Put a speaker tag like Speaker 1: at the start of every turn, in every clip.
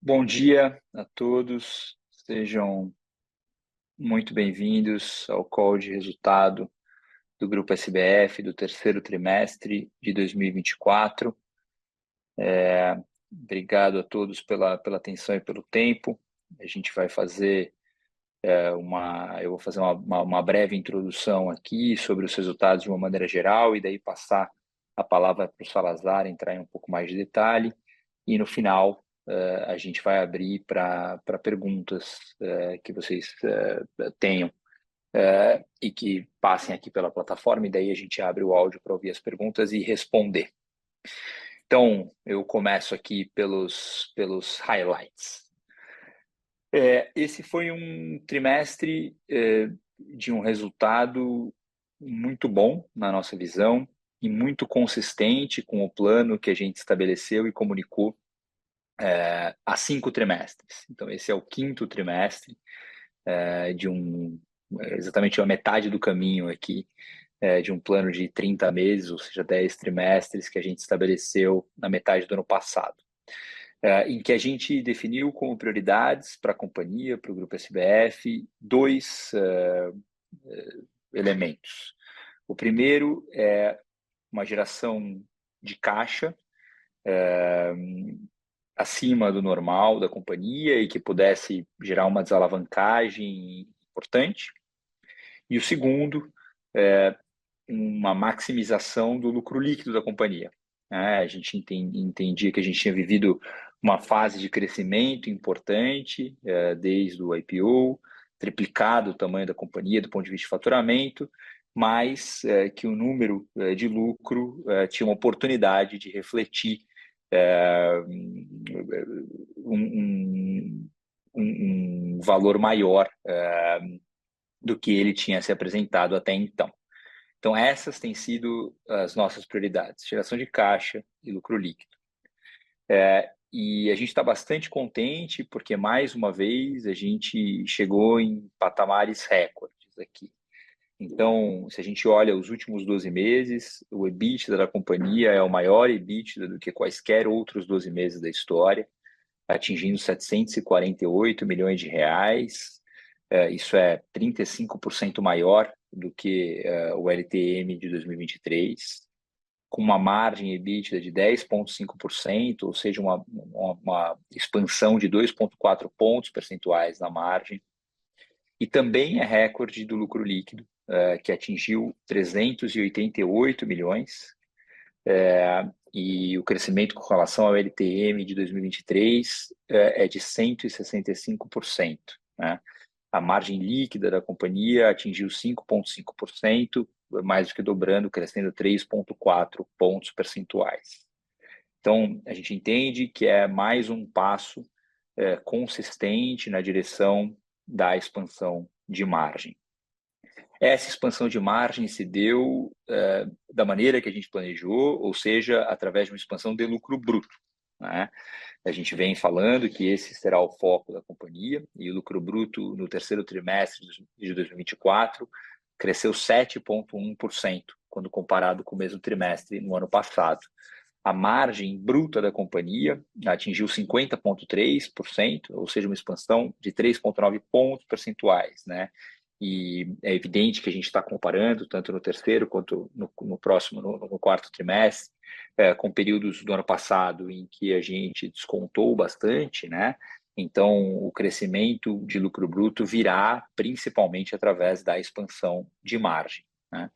Speaker 1: Bom dia a todos, sejam muito bem-vindos ao call de resultado do Grupo SBF do terceiro trimestre de 2024. Obrigado a todos pela atenção e pelo tempo. A gente vai fazer eu vou fazer uma breve introdução aqui sobre os resultados de uma maneira geral e daí passar a palavra para o Salazar entrar em um pouco mais de detalhe. E no final, a gente vai abrir para perguntas que vocês tenham e que passem aqui pela plataforma, e daí a gente abre o áudio para ouvir as perguntas e responder. Então, eu começo aqui pelos highlights. Esse foi um trimestre de um resultado muito bom, na nossa visão, e muito consistente com o plano que a gente estabeleceu e comunicou há 5 trimestres. Então, esse é o quinto trimestre de exatamente a metade do caminho aqui, de um plano de 30 meses, ou seja, 10 trimestres que a gente estabeleceu na metade do ano passado, em que a gente definiu como prioridades para a companhia, para o Grupo SBF, dois elementos. O primeiro é uma geração de caixa acima do normal da companhia e que pudesse gerar uma desalavancagem importante. E o segundo é uma maximização do lucro líquido da companhia. A gente entendia que a gente tinha vivido uma fase de crescimento importante desde o IPO, triplicado o tamanho da companhia do ponto de vista de faturamento, mas que o número de lucro tinha uma oportunidade de refletir um, um valor maior do que ele tinha se apresentado até então. Então, essas têm sido as nossas prioridades: geração de caixa e lucro líquido. E a gente está bastante contente porque, mais uma vez, a gente chegou em patamares recordes aqui. Então, se a gente olha os últimos 12 meses, o EBITDA da companhia é o maior EBITDA do que quaisquer outros 12 meses da história, atingindo 748 milhões de reais. Isso é 35% maior do que o LTM de 2023, com uma margem EBITDA de 10,5%, ou seja, uma expansão de 2,4 pontos percentuais na margem. E também é recorde do lucro líquido, que atingiu 388 milhões, e o crescimento com relação ao LTM de 2023 é de 165%. Né? A margem líquida da companhia atingiu 5,5%, mais do que dobrando, crescendo 3,4 pontos percentuais. Então, a gente entende que é mais um passo consistente na direção da expansão de margem. Essa expansão de margem se deu da maneira que a gente planejou, ou seja, através de uma expansão de lucro bruto. Né? A gente vem falando que esse será o foco da companhia, e o lucro bruto no terceiro trimestre de 2024 cresceu 7,1% quando comparado com o mesmo trimestre no ano passado. A margem bruta da companhia atingiu 50,3%, ou seja, uma expansão de 3,9 pontos percentuais, né? E é evidente que a gente está comparando, tanto no terceiro quanto no próximo, no quarto trimestre, com períodos do ano passado em que a gente descontou bastante, né? Então, o crescimento de lucro bruto virá principalmente através da expansão de margem, né?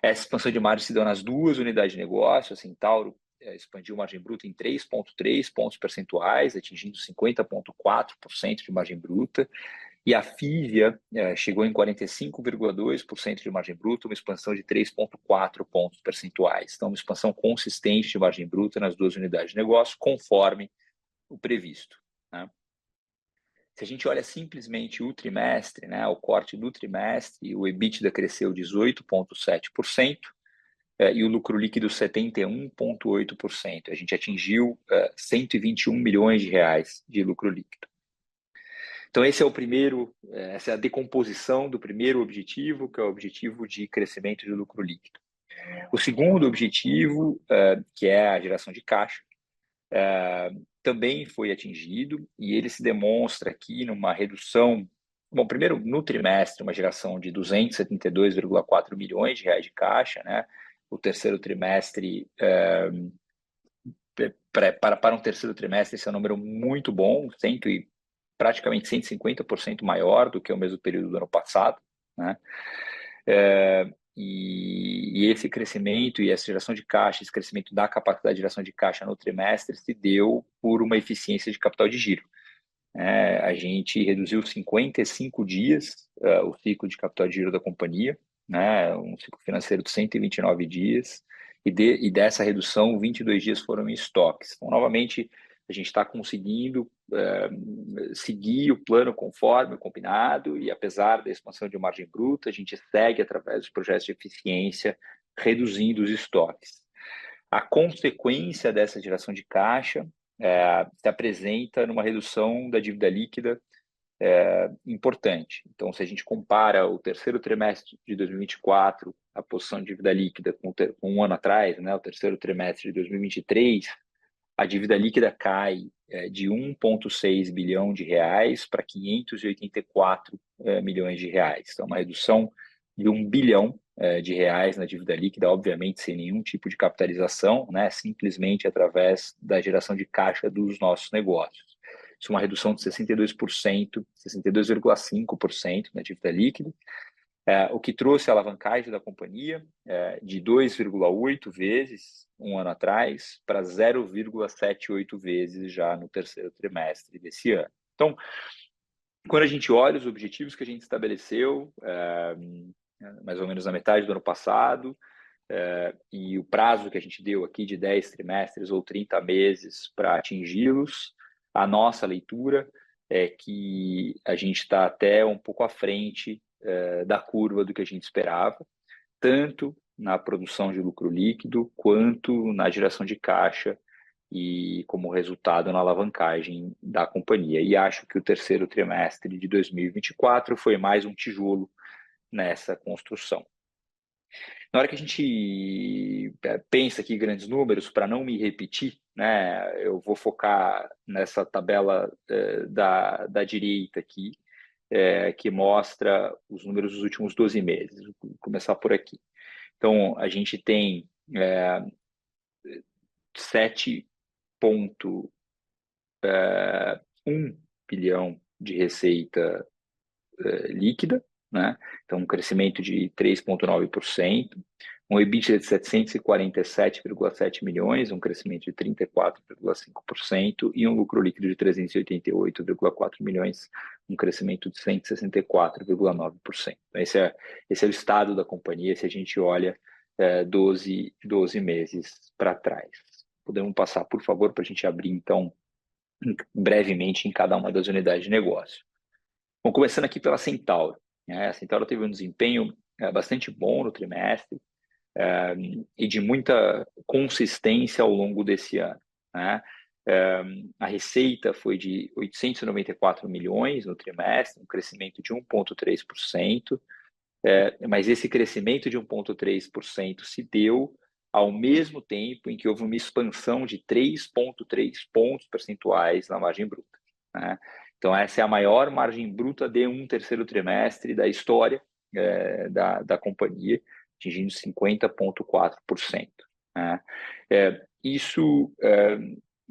Speaker 1: Essa expansão de margem se deu nas duas unidades de negócio. A Centauro expandiu margem bruta em 3,3 pontos percentuais, atingindo 50,4% de margem bruta. E a Fisia chegou em 45,2% de margem bruta, uma expansão de 3,4 pontos percentuais. Então, uma expansão consistente de margem bruta nas duas unidades de negócio, conforme o previsto. Né? Se a gente olha simplesmente o trimestre, né, o corte do trimestre, o EBITDA cresceu 18,7%, e o lucro líquido 71,8%. A gente atingiu 121 milhões de reais de lucro líquido. Então, esse é o primeiro, essa é a decomposição do primeiro objetivo, que é o objetivo de crescimento de lucro líquido. O segundo objetivo, que é a geração de caixa, também foi atingido, e ele se demonstra aqui numa redução, bom, primeiro no trimestre, uma geração de 272,4 milhões de reais de caixa, né? O terceiro trimestre, para um terceiro trimestre, esse é um número muito bom, praticamente 150% maior do que o mesmo período do ano passado, né? E esse crescimento e essa geração de caixa, esse crescimento da capacidade de geração de caixa no trimestre se deu por uma eficiência de capital de giro. A gente reduziu 55 dias o ciclo de capital de giro da companhia, né, um ciclo financeiro de 129 dias, e dessa redução, 22 dias foram em estoques. Então, novamente, a gente está conseguindo seguir o plano conforme o combinado, e apesar da expansão de margem bruta, a gente segue através dos projetos de eficiência, reduzindo os estoques. A consequência dessa geração de caixa se apresenta numa redução da dívida líquida importante. Então, se a gente compara o terceiro trimestre de 2024, a posição de dívida líquida com um ano atrás, né, o terceiro trimestre de 2023, a dívida líquida cai de 1,6 bilhão de reais para 584 milhões de reais. Então, uma redução de 1 bilhão de reais na dívida líquida, obviamente sem nenhum tipo de capitalização, né, simplesmente através da geração de caixa dos nossos negócios. Isso é uma redução de 62%, 62,5% na dívida líquida, o que trouxe a alavancagem da companhia de 2,8 vezes um ano atrás para 0,78 vezes já no terceiro trimestre desse ano. Então, quando a gente olha os objetivos que a gente estabeleceu, mais ou menos na metade do ano passado, e o prazo que a gente deu aqui de 10 trimestres ou 30 meses para atingi-los, a nossa leitura é que a gente está até um pouco à frente da curva do que a gente esperava, tanto na produção de lucro líquido, quanto na geração de caixa e, como resultado, na alavancagem da companhia. E acho que o terceiro trimestre de 2024 foi mais um tijolo nessa construção. Na hora que a gente pensa aqui grandes números, para não me repetir, né, eu vou focar nessa tabela da direita aqui, que mostra os números dos últimos 12 meses. Vou começar por aqui. Então, a gente tem 7,1 bilhão de receita líquida, né? Então, um crescimento de 3,9%, um EBITDA de 747,7 milhões, um crescimento de 34,5%, e um lucro líquido de 388,4 milhões, um crescimento de 164,9%. Esse é o estado da companhia se a gente olha 12 meses para trás. Podemos passar, por favor, para a gente abrir, então, brevemente em cada uma das unidades de negócio. Bom, começando aqui pela Centauro. A Centauro teve um desempenho bastante bom no trimestre e de muita consistência ao longo desse ano, né? A receita foi de 894 milhões no trimestre, um crescimento de 1,3%, mas esse crescimento de 1,3% se deu ao mesmo tempo em que houve uma expansão de 3,3 pontos percentuais na margem bruta, né? Então, essa é a maior margem bruta de um terceiro trimestre da história da companhia, atingindo 50,4%. Né?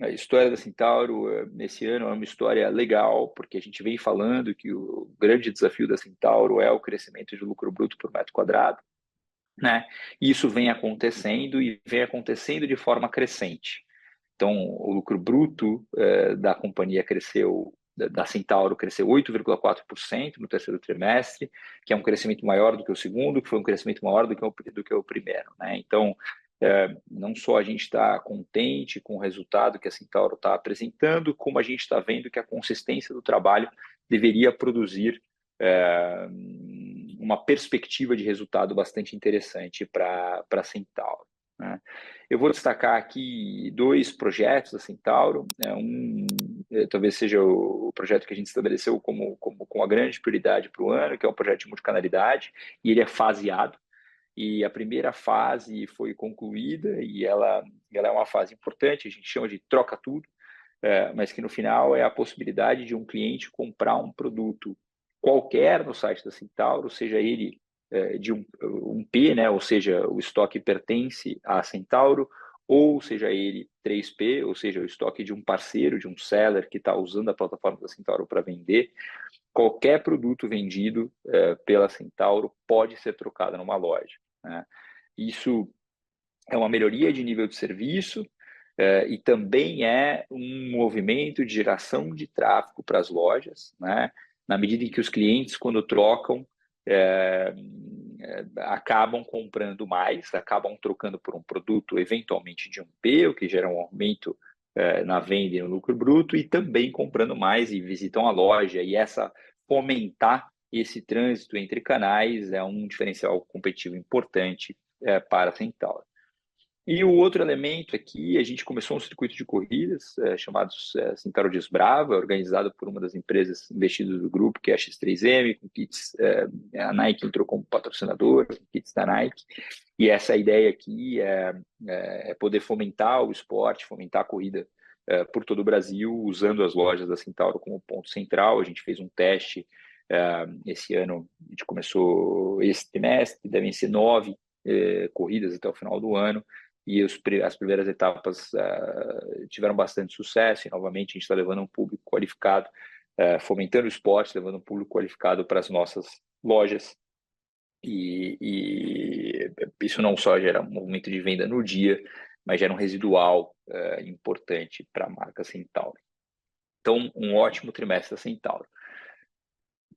Speaker 1: A história da Centauro nesse ano é uma história legal, porque a gente vem falando que o grande desafio da Centauro é o crescimento de lucro bruto por metro quadrado, né? E isso vem acontecendo e vem acontecendo de forma crescente. Então, o lucro bruto da companhia da Centauro cresceu 8,4% no terceiro trimestre, que é um crescimento maior do que o segundo, que foi um crescimento maior do que o primeiro, né? Então, não só a gente está contente com o resultado que a Centauro está apresentando, como a gente está vendo que a consistência do trabalho deveria produzir uma perspectiva de resultado bastante interessante para a Centauro, né? Eu vou destacar aqui dois projetos da Centauro. Talvez seja o projeto que a gente estabeleceu com a grande prioridade para o ano, que é um projeto de multicanalidade, e ele é faseado. e a primeira fase foi concluída e ela é uma fase importante, a gente chama de troca tudo, mas que no final é a possibilidade de um cliente comprar um produto qualquer no site da Centauro, seja ele de um P, né, ou seja, o estoque pertence à Centauro, ou seja ele 3P, ou seja, o estoque de um parceiro, de um seller que está usando a plataforma da Centauro para vender. Qualquer produto vendido pela Centauro pode ser trocado numa loja, né? Isso é uma melhoria de nível de serviço e também é um movimento de geração de tráfego para as lojas, né? Na medida em que os clientes, quando trocam, acabam comprando mais, acabam trocando por um produto eventualmente de um P, o que gera um aumento na venda e no lucro bruto, e também comprando mais e visitam a loja, e fomentar esse trânsito entre canais é um diferencial competitivo importante para a Centauro. E o outro elemento aqui, a gente começou um circuito de corridas chamado Centauro Desbrava, organizado por uma das empresas investidas do grupo, que é a X3M, com kits, a Nike entrou como patrocinador, com kits da Nike, e essa ideia aqui é poder fomentar o esporte, fomentar a corrida por todo o Brasil, usando as lojas da Centauro como ponto central. A gente fez um teste esse ano, a gente começou esse trimestre, devem ser 9 corridas até o final do ano, e as primeiras etapas tiveram bastante sucesso, e novamente a gente está levando um público qualificado, fomentando o esporte, levando um público qualificado para as nossas lojas, e isso não só gera um movimento de venda no dia, mas gera um residual importante para a marca Centauro. Então, um ótimo trimestre da Centauro.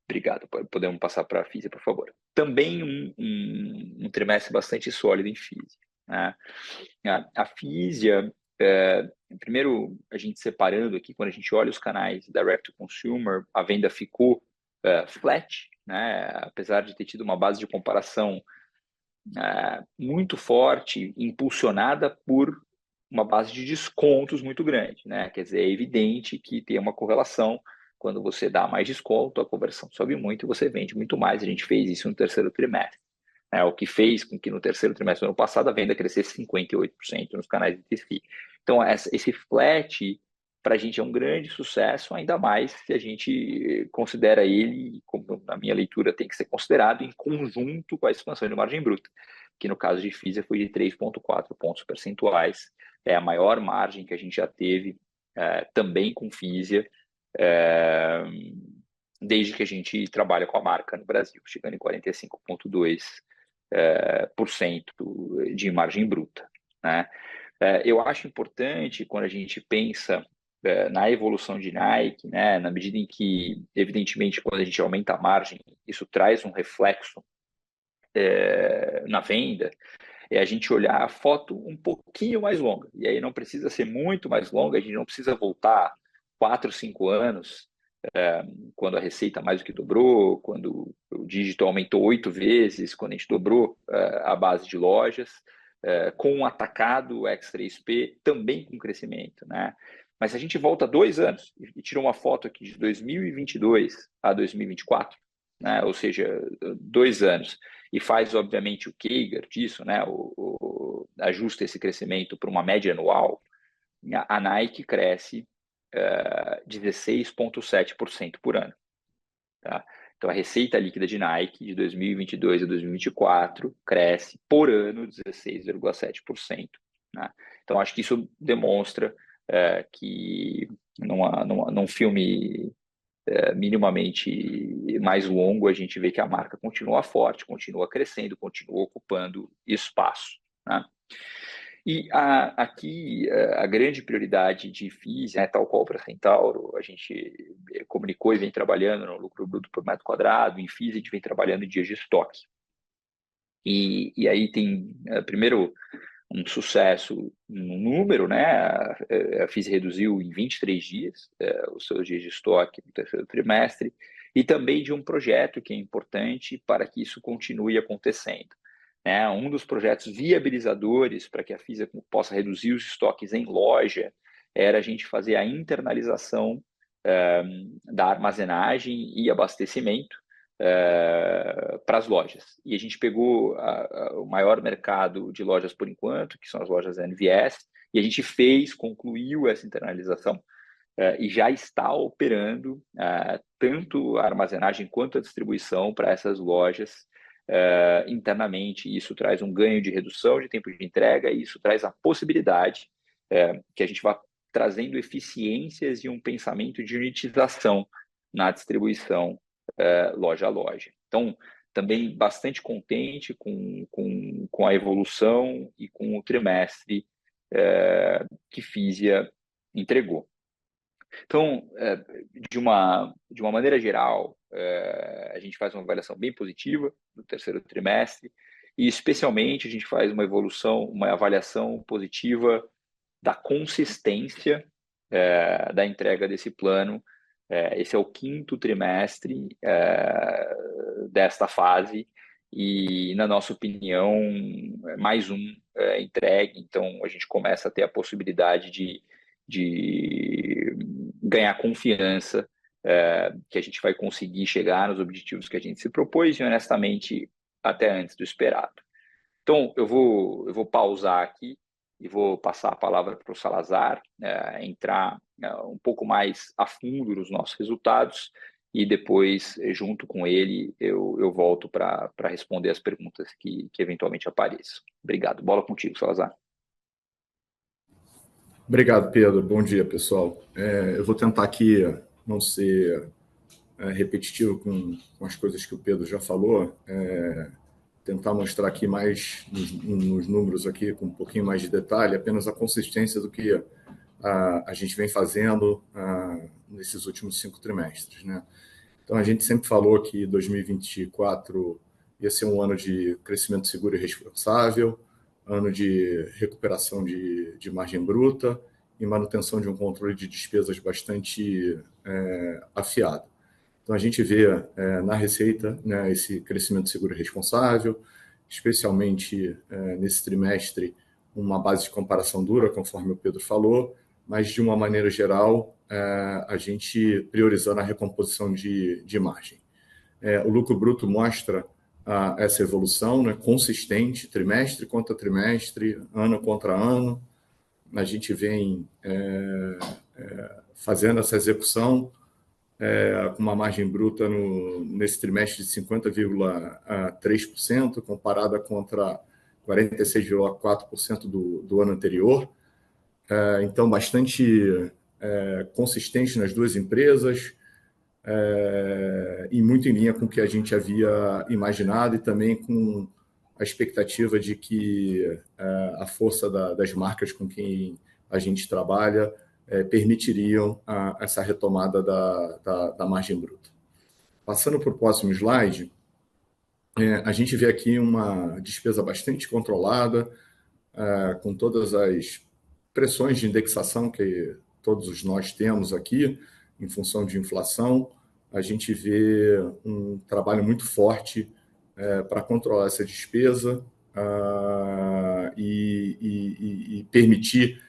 Speaker 1: Obrigado. Podemos passar para a Fisia, por favor. Também um trimestre bastante sólido em Fisia, né? A Fisia, primeiro, a gente separando aqui, quando a gente olha os canais direct to consumer, a venda ficou flat, né? Apesar de ter tido uma base de comparação muito forte, impulsionada por uma base de descontos muito grande, né? Quer dizer, é evidente que tem uma correlação. Quando você dá mais desconto, a conversão sobe muito e você vende muito mais. A gente fez isso no terceiro trimestre, né? O que fez com que no terceiro trimestre do ano passado a venda crescesse 58% nos canais de TFI. Então, esse flat, para a gente, é um grande sucesso, ainda mais se a gente considera ele, como na minha leitura tem que ser considerado, em conjunto com a expansão de margem bruta, que no caso de Fisia foi de 3,4 pontos percentuais. É a maior margem que a gente já teve também com Fisia, desde que a gente trabalha com a marca no Brasil, chegando em 45,2% de margem bruta, né? Eu acho importante quando a gente pensa na evolução de Nike, né, na medida em que, evidentemente, quando a gente aumenta a margem, isso traz um reflexo na venda, é a gente olhar a foto um pouquinho mais longa. E aí não precisa ser muito mais longa, a gente não precisa voltar 4, 5 anos, quando a receita mais do que dobrou, quando o dígito aumentou 8 vezes, quando a gente dobrou a base de lojas, com o atacado X3P também com crescimento, né? Mas se a gente volta 2 anos e tira uma foto aqui de 2022 a 2024, né? Ou seja, 2 anos, e faz, obviamente, o CAGR disso, né? Ajusta esse crescimento para uma média anual, a Nike cresce 16,7% por ano. Tá? Então, a receita líquida de Nike de 2022 a 2024 cresce por ano 16,7%. Né? Então, acho que isso demonstra que num filme minimamente mais longo, a gente vê que a marca continua forte, continua crescendo, continua ocupando espaço, né? E aqui a grande prioridade de Fisia, né, tal qual para Centauro, a gente comunicou e vem trabalhando no lucro bruto por metro quadrado. Em Fisia a gente vem trabalhando em dias de estoque. E aí tem, primeiro, um sucesso no número, né? A Fisia reduziu em 23 dias os seus dias de estoque no terceiro trimestre, e também de um projeto que é importante para que isso continue acontecendo. Né? Um dos projetos viabilizadores para que a Fisia possa reduzir os estoques em loja era a gente fazer a internalização da armazenagem e abastecimento para as lojas. E a gente pegou o maior mercado de lojas por enquanto, que são as lojas NVS, e a gente concluiu essa internalização e já está operando tanto a armazenagem quanto a distribuição para essas lojas internamente. Isso traz um ganho de redução de tempo de entrega, e isso traz a possibilidade que a gente vá trazendo eficiências e um pensamento de unitização na distribuição loja a loja. Então, também bastante contente com a evolução e com o trimestre que Fisia entregou. Então, de uma maneira geral, a gente faz uma avaliação bem positiva do terceiro trimestre, e especialmente a gente faz uma avaliação positiva da consistência da entrega desse plano. Esse é o quinto trimestre desta fase, e, na nossa opinião, mais um entregue. Então, a gente começa a ter a possibilidade de ganhar confiança que a gente vai conseguir chegar nos objetivos que a gente se propôs, e, honestamente, até antes do esperado. Então, eu vou pausar aqui e vou passar a palavra para o Salazar entrar um pouco mais a fundo nos nossos resultados, e depois, junto com ele, eu volto para responder as perguntas que eventualmente apareçam. Obrigado. Bola contigo, Salazar.
Speaker 2: Obrigado, Pedro. Bom dia, pessoal. Eu vou tentar aqui não ser repetitivo com as coisas que o Pedro já falou, tentar mostrar aqui mais nos números aqui com um pouquinho mais de detalhe, apenas a consistência do que a gente vem fazendo nesses últimos 5 trimestres, né? Então, a gente sempre falou que 2024 ia ser um ano de crescimento seguro e responsável, ano de recuperação de margem bruta e manutenção de um controle de despesas bastante afiado. Então, a gente vê na receita, né, esse crescimento seguro e responsável, especialmente nesse trimestre, uma base de comparação dura, conforme o Pedro falou, mas, de uma maneira geral, a gente priorizando a recomposição de margem. O lucro bruto mostra essa evolução, né, consistente, trimestre contra trimestre, ano contra ano. A gente vem fazendo essa execução com uma margem bruta nesse trimestre de 50,3%, comparada contra 46,4% do ano anterior. Então, bastante consistente nas duas empresas, e muito em linha com o que a gente havia imaginado, e também com a expectativa de que a força das marcas com quem a gente trabalha permitiriam essa retomada da margem bruta. Passando para o próximo slide, a gente vê aqui uma despesa bastante controlada, com todas as pressões de indexação que todos nós temos aqui, em função de inflação. A gente vê um trabalho muito forte para controlar essa despesa e permitir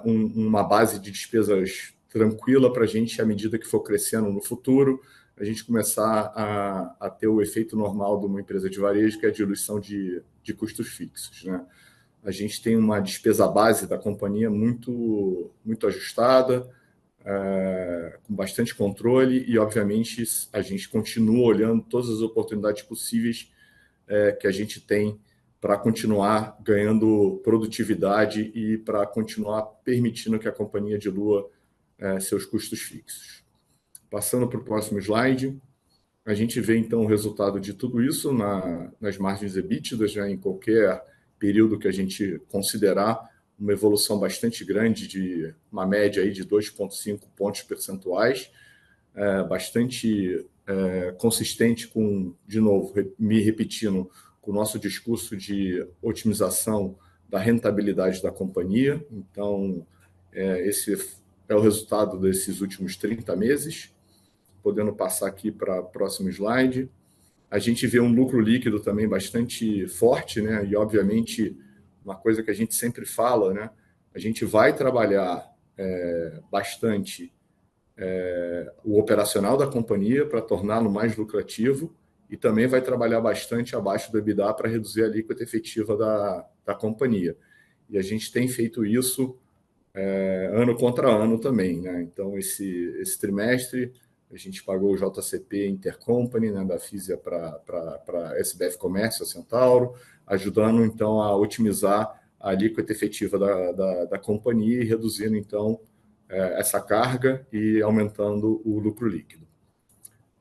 Speaker 2: uma base de despesas tranquila para a gente, à medida que for crescendo no futuro, a gente começar a ter o efeito normal de uma empresa de varejo, que é a diluição de custos fixos, né? A gente tem uma despesa base da companhia muito ajustada, com bastante controle, e, obviamente, a gente continua olhando todas as oportunidades possíveis que a gente tem para continuar ganhando produtividade e para continuar permitindo que a companhia dilua seus custos fixos. Passando para o próximo slide, a gente vê, então, o resultado de tudo isso nas margens EBITDA, já em qualquer período que a gente considerar, uma evolução bastante grande, de uma média aí de 2,5 pontos percentuais, bastante consistente com, de novo, me repetindo, com o nosso discurso de otimização da rentabilidade da companhia. Então, esse é o resultado desses últimos 30 meses. Podendo passar aqui para o próximo slide. A gente vê um lucro líquido também bastante forte, né? E, obviamente, uma coisa que a gente sempre fala, né? A gente vai trabalhar bastante o operacional da companhia para torná-lo mais lucrativo e também vai trabalhar bastante abaixo do EBITDA para reduzir a alíquota efetiva da companhia. E a gente tem feito isso ano contra ano também, né? Então, esse trimestre, a gente pagou o JCP Intercompany, né, da Fisia para SBF Comércio, a Centauro, ajudando, então, a otimizar a alíquota efetiva da companhia e reduzindo, então, essa carga e aumentando o lucro líquido.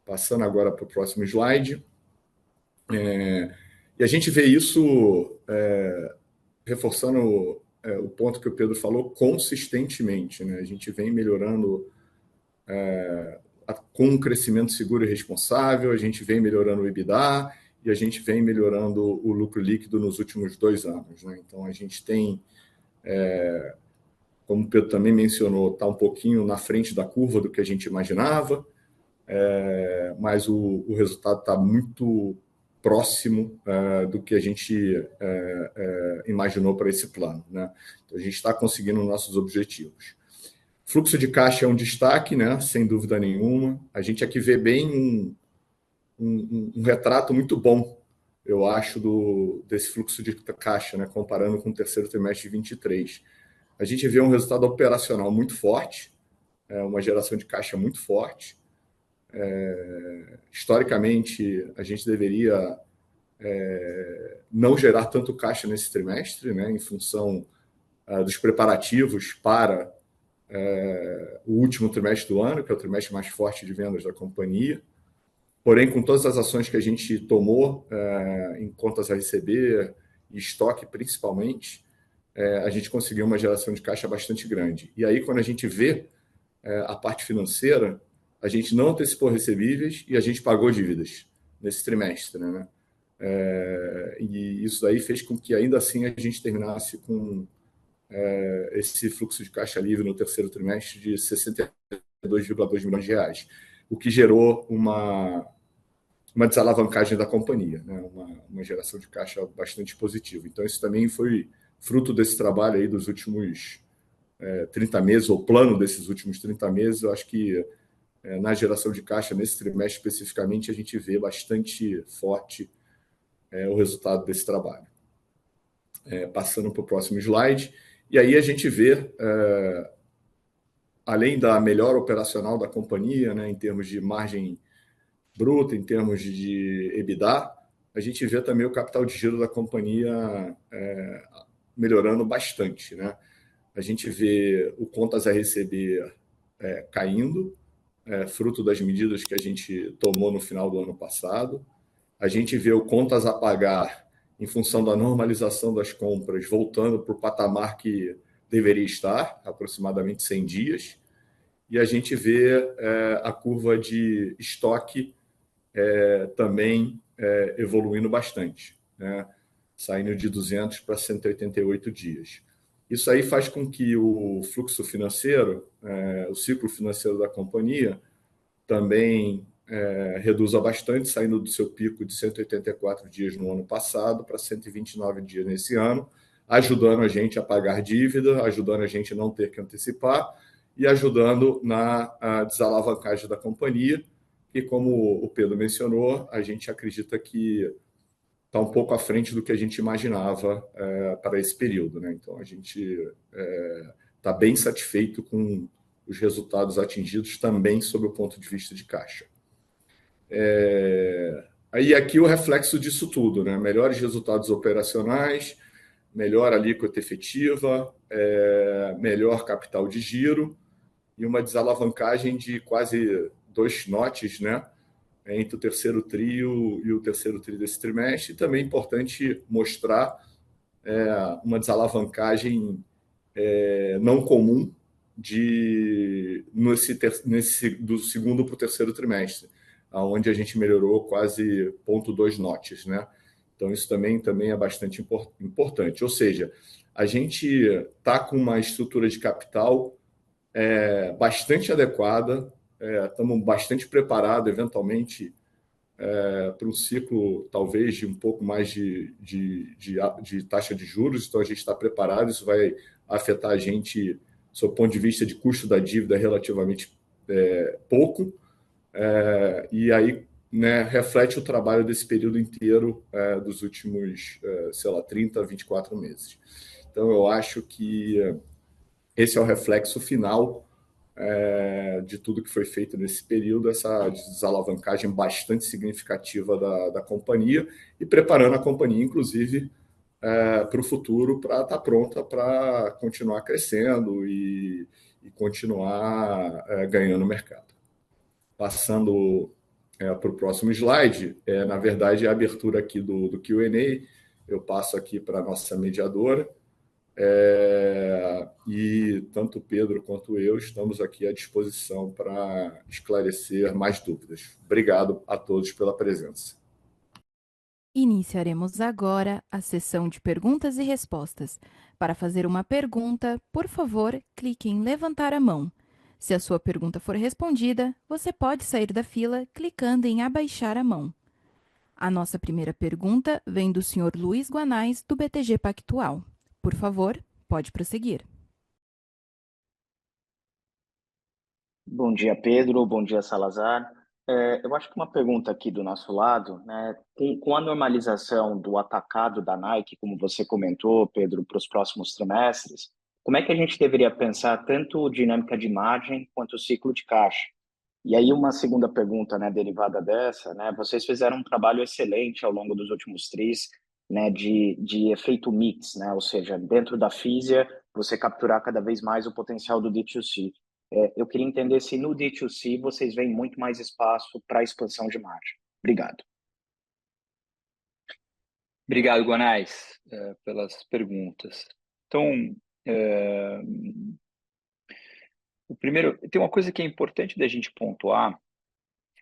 Speaker 2: Passando agora para o próximo slide. E a gente vê isso reforçando o ponto que o Pedro falou consistentemente, né? A gente vem melhorando com um crescimento seguro e responsável, a gente vem melhorando o EBITDA e a gente vem melhorando o lucro líquido nos últimos 2 anos, né? Então, a gente tem, como o Pedro também mencionou, está um pouquinho na frente da curva do que a gente imaginava, mas o resultado está muito próximo do que a gente imaginou para esse plano, né? Então, a gente está conseguindo nossos objetivos. Fluxo de caixa é um destaque, né? Sem dúvida nenhuma. A gente aqui vê bem um retrato muito bom, eu acho, desse fluxo de caixa, né? Comparando com o terceiro trimestre de 23. A gente vê um resultado operacional muito forte, uma geração de caixa muito forte. Historicamente, a gente deveria não gerar tanto caixa nesse trimestre, né? Em função dos preparativos para o último trimestre do ano, que é o trimestre mais forte de vendas da companhia. Porém, com todas as ações que a gente tomou em contas a receber e estoque principalmente, a gente conseguiu uma geração de caixa bastante grande. E aí, quando a gente vê a parte financeira, a gente não antecipou recebíveis e a gente pagou dívidas nesse trimestre, né? E isso daí fez com que, ainda assim, a gente terminasse com esse fluxo de caixa livre no terceiro trimestre de 62,2 milhões de reais, o que gerou uma desalavancagem da companhia, né? Uma geração de caixa bastante positiva. Então, isso também foi fruto desse trabalho aí dos últimos 30 meses, ou plano desses últimos 30 meses. Eu acho que na geração de caixa, nesse trimestre especificamente, a gente vê bastante forte o resultado desse trabalho. Passando para o próximo slide. E aí a gente vê, além da melhora operacional da companhia, né, em termos de margem bruta, em termos de EBITDA, a gente vê também o capital de giro da companhia melhorando bastante, né? A gente vê o contas a receber caindo, fruto das medidas que a gente tomou no final do ano passado. A gente vê o contas a pagar, em função da normalização das compras, voltando para o patamar que deveria estar, aproximadamente 100 dias. E a gente vê a curva de estoque também evoluindo bastante, né? Saindo de 200 para 188 dias. Isso aí faz com que o fluxo financeiro, o ciclo financeiro da companhia, também reduza bastante, saindo do seu pico de 184 dias no ano passado para 129 dias nesse ano, ajudando a gente a pagar dívida, ajudando a gente a não ter que antecipar e ajudando na desalavancagem da companhia, que, como o Pedro mencionou, a gente acredita que está um pouco à frente do que a gente imaginava para esse período, né? Então, a gente está bem satisfeito com os resultados atingidos também sob o ponto de vista de caixa. Aí aqui o reflexo disso tudo, né? Melhores resultados operacionais, melhor alíquota efetiva, melhor capital de giro e uma desalavancagem de quase 2 notches, né? Entre o terceiro tri e o terceiro tri desse trimestre. E também é importante mostrar uma desalavancagem não comum do segundo para o terceiro trimestre, onde a gente melhorou quase 0,2 notches, né? Então, isso também é bastante importante. Ou seja, a gente está com uma estrutura de capital bastante adequada, estamos bastante preparados, eventualmente, para um ciclo, talvez, de um pouco mais de taxa de juros. Então, a gente está preparado, isso vai afetar a gente, do ponto de vista de custo da dívida, relativamente pouco, e aí, né, reflete o trabalho desse período inteiro dos últimos, sei lá, 30, 24 meses. Então, eu acho que esse é o reflexo final de tudo que foi feito nesse período, essa desalavancagem bastante significativa da companhia e preparando a companhia, inclusive, para o futuro, para estar pronta para continuar crescendo e continuar ganhando mercado. Passando para o próximo slide, na verdade, a abertura aqui do Q&A, eu passo aqui para a nossa mediadora, e tanto o Pedro quanto eu estamos aqui à disposição para esclarecer mais dúvidas. Obrigado a todos pela presença.
Speaker 3: Iniciaremos agora a sessão de perguntas e respostas. Para fazer uma pergunta, por favor, clique em levantar a mão. Se a sua pergunta for respondida, você pode sair da fila clicando em abaixar a mão. A nossa primeira pergunta vem do Sr. Luiz Guanais, do BTG Pactual. Por favor, pode prosseguir.
Speaker 4: Bom dia, Pedro. Bom dia, Salazar. Eu acho que uma pergunta aqui do nosso lado, né, com a normalização do atacado da Nike, como você comentou, Pedro, para os próximos trimestres, como é que a gente deveria pensar tanto dinâmica de margem quanto ciclo de caixa? E aí uma segunda pergunta, né, derivada dessa, né, vocês fizeram um trabalho excelente ao longo dos últimos tris, né, de efeito mix, né, ou seja, dentro da Fisia, você capturar cada vez mais o potencial do D2C. Eu queria entender se no D2C vocês veem muito mais espaço para expansão de margem. Obrigado.
Speaker 1: Obrigado, Guanais, pelas perguntas. Então, o primeiro, tem uma coisa que é importante da gente pontuar,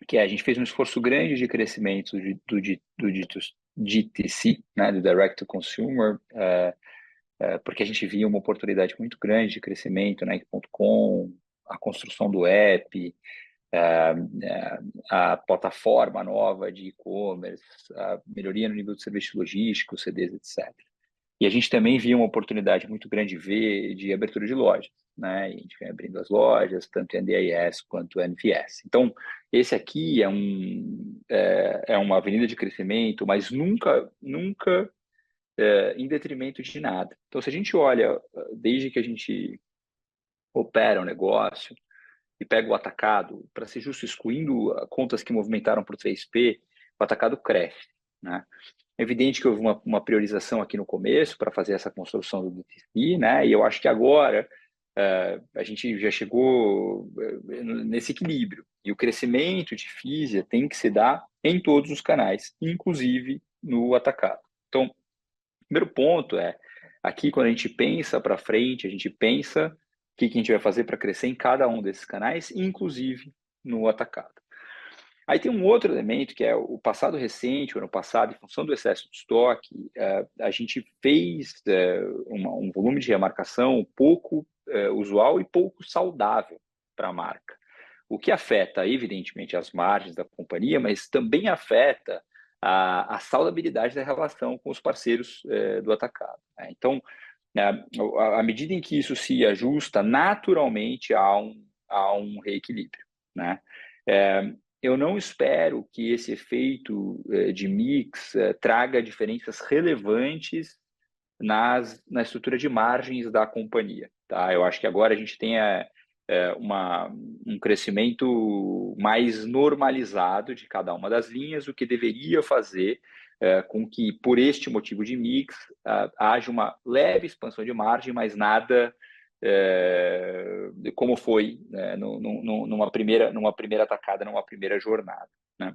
Speaker 1: que a gente fez um esforço grande de crescimento do DTC, né, do Direct to Consumer, porque a gente via uma oportunidade muito grande de crescimento na Nike.com, a construção do app, a plataforma nova de e-commerce, a melhoria no nível de serviço logístico, CDs, etc. E a gente também via uma oportunidade muito grande de abertura de lojas, né? E a gente vem abrindo as lojas, tanto NDIS quanto NVS. Então, esse aqui é uma avenida de crescimento, mas nunca em detrimento de nada. Então, se a gente olha, desde que a gente opera o negócio e pega o atacado, para ser justo, excluindo contas que movimentaram para o 3P, o atacado cresce, né? É evidente que houve uma priorização aqui no começo para fazer essa construção do DTC, né? E eu acho que agora a gente já chegou nesse equilíbrio. E o crescimento de Fisia tem que se dar em todos os canais, inclusive no atacado. Então, o primeiro ponto aqui quando a gente pensa para frente, a gente pensa o que a gente vai fazer para crescer em cada um desses canais, inclusive no atacado. Aí tem um outro elemento que é o passado recente, o ano passado, em função do excesso de estoque, a gente fez um volume de remarcação pouco usual e pouco saudável para a marca. O que afeta, evidentemente, as margens da companhia, mas também afeta a saudabilidade da relação com os parceiros do atacado, né? Então, à medida em que isso se ajusta, naturalmente há um reequilíbrio, né? Eu não espero que esse efeito de mix traga diferenças relevantes na estrutura de margens da companhia, tá? Eu acho que agora a gente tem um crescimento mais normalizado de cada uma das linhas, o que deveria fazer com que, por este motivo de mix, haja uma leve expansão de margem, mas nada como foi, né, numa primeira atacada, numa primeira jornada, né?